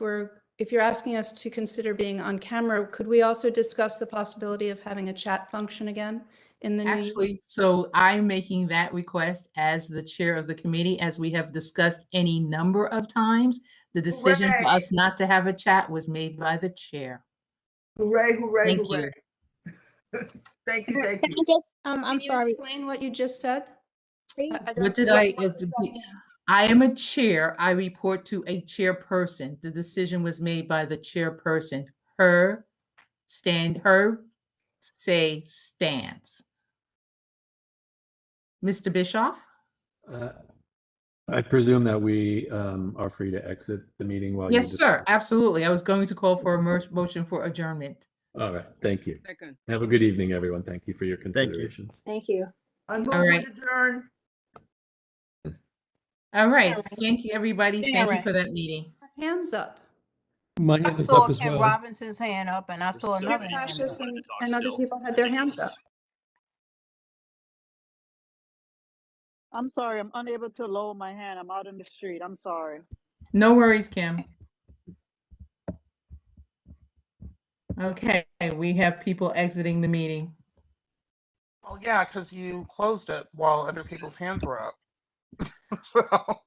you're asking us to consider being on camera, could we also discuss the possibility of having a chat function again in the new year? Actually, so I'm making that request as the chair of the committee, as we have discussed any number of times. The decision for us not to have a chat was made by the chair. Hooray, hooray, Thank hooray. Thank you, thank Can you. you just, I'm can you sorry. explain what you just said? What did I? I am a chair. I report to a chairperson. The decision was made by the chairperson. Her say stands. Mr. Bischoff? I presume that we are free to exit the meeting while you Yes, sir. Absolutely. I was going to call for a motion for adjournment. All right, thank you. Second. Have a good evening, everyone. Thank you for your considerations. Thank you. I'm All moving right. to adjourn. All right. Thank you, everybody. Thank you Karen. for that meeting. Hands up. My I hand is saw up as Ken well. Robinson's hand up and I saw so another many hand Cassius up. and other people had their hands up. I'm sorry, I'm unable to lower my hand. I'm out in the street. I'm sorry. No worries, Kim. Okay, we have people exiting the meeting. Oh, yeah, because you closed it while other people's hands were up. So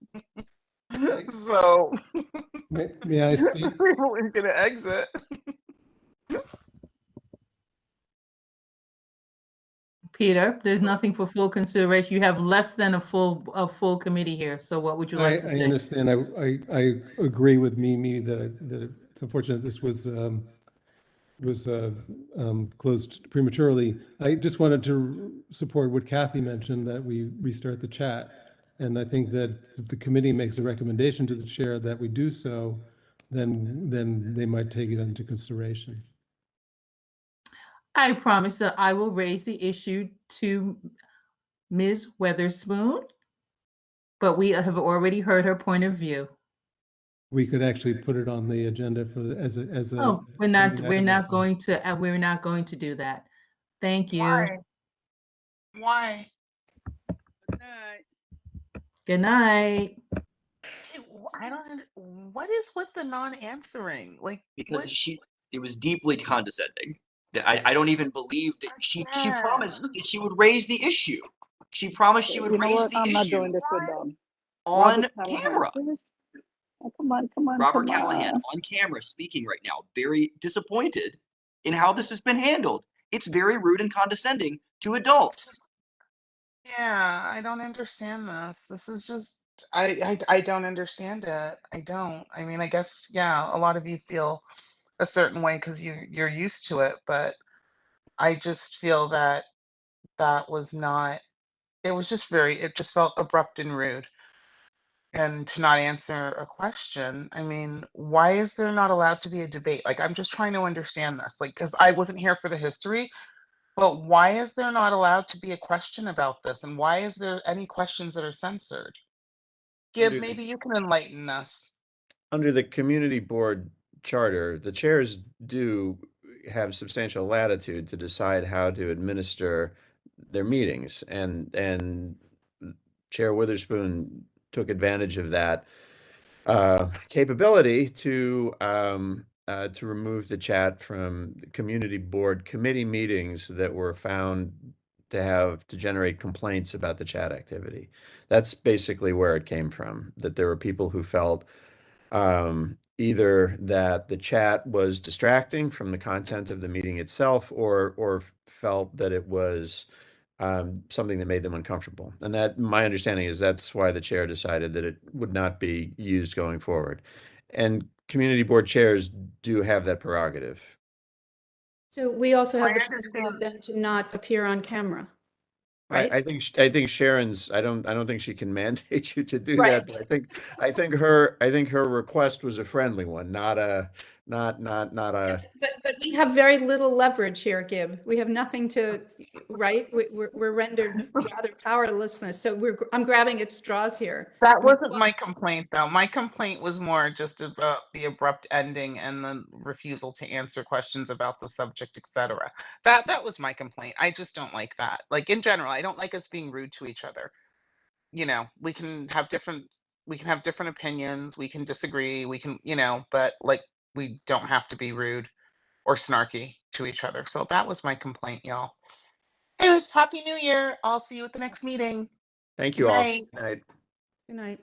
May I speak? we're gonna exit. Peter, there's nothing for full consideration. You have less than a full committee here. So what would you like to I say? understand. I agree with Mimi that it's unfortunate this was closed prematurely. I just wanted to support what Kathy mentioned, that we restart the chat. And I think that if the committee makes a recommendation to the chair that we do so, then they might take it into consideration. I promise that I will raise the issue to Ms. Weatherspoon, but we have already heard her point of view. We could actually put it on the agenda for as a. Oh, we're not meeting item going to do that. Thank you. Why? Why? Good night. Hey, I don't. What is with the non-answering? Like, because what? it was deeply condescending. I don't even believe that she promised that she would raise the issue. She promised she would You know raise what? the I'm not issue doing this with them. on Robert Callahan, camera. seriously? Oh, come on, come on, Robert come Callahan on. on camera speaking right now, very disappointed in how this has been handled. It's very rude and condescending to adults. Yeah, I don't understand this. This is just I don't understand it. I don't. I mean, I guess yeah, a lot of you feel a certain way because you're used to it, but I just feel that that was not. It was just very. It just felt abrupt and rude. And to not answer a question, I mean, why is there not allowed to be a debate? Like, I'm just trying to understand this. Like, because I wasn't here for the history, but why is there not allowed to be a question about this? And why is there any questions that are censored? Gib, Under the- maybe you can enlighten us. Under the community board charter, the chairs do have substantial latitude to decide how to administer their meetings, and Chair Witherspoon took advantage of that capability to remove the chat from community board committee meetings that were found to generate complaints about the chat activity. That's basically where it came from, that there were people who felt either that the chat was distracting from the content of the meeting itself, or felt that it was something that made them uncomfortable. And that, my understanding is, that's why the chair decided that it would not be used going forward. And community board chairs do have that prerogative. So we also have I the understand. prerogative then to not appear on camera, right? I think Sharon's, I don't think she can mandate you to do that, but Right. I think her request was a friendly one, not a. Yes, but we have very little leverage here, Gib. We have nothing to, right? We're rendered rather powerlessness. So I'm grabbing at straws here. That wasn't my complaint, though. My complaint was more just about the abrupt ending and the refusal to answer questions about the subject, etc. That was my complaint. I just don't like that. Like in general, I don't like us being rude to each other. You know, we can have different opinions, we can disagree, we can, but like we don't have to be rude or snarky to each other. So that was my complaint, y'all. Anyways, Happy New Year. I'll see you at the next meeting. Thank Good you all. night. Good night. Good night.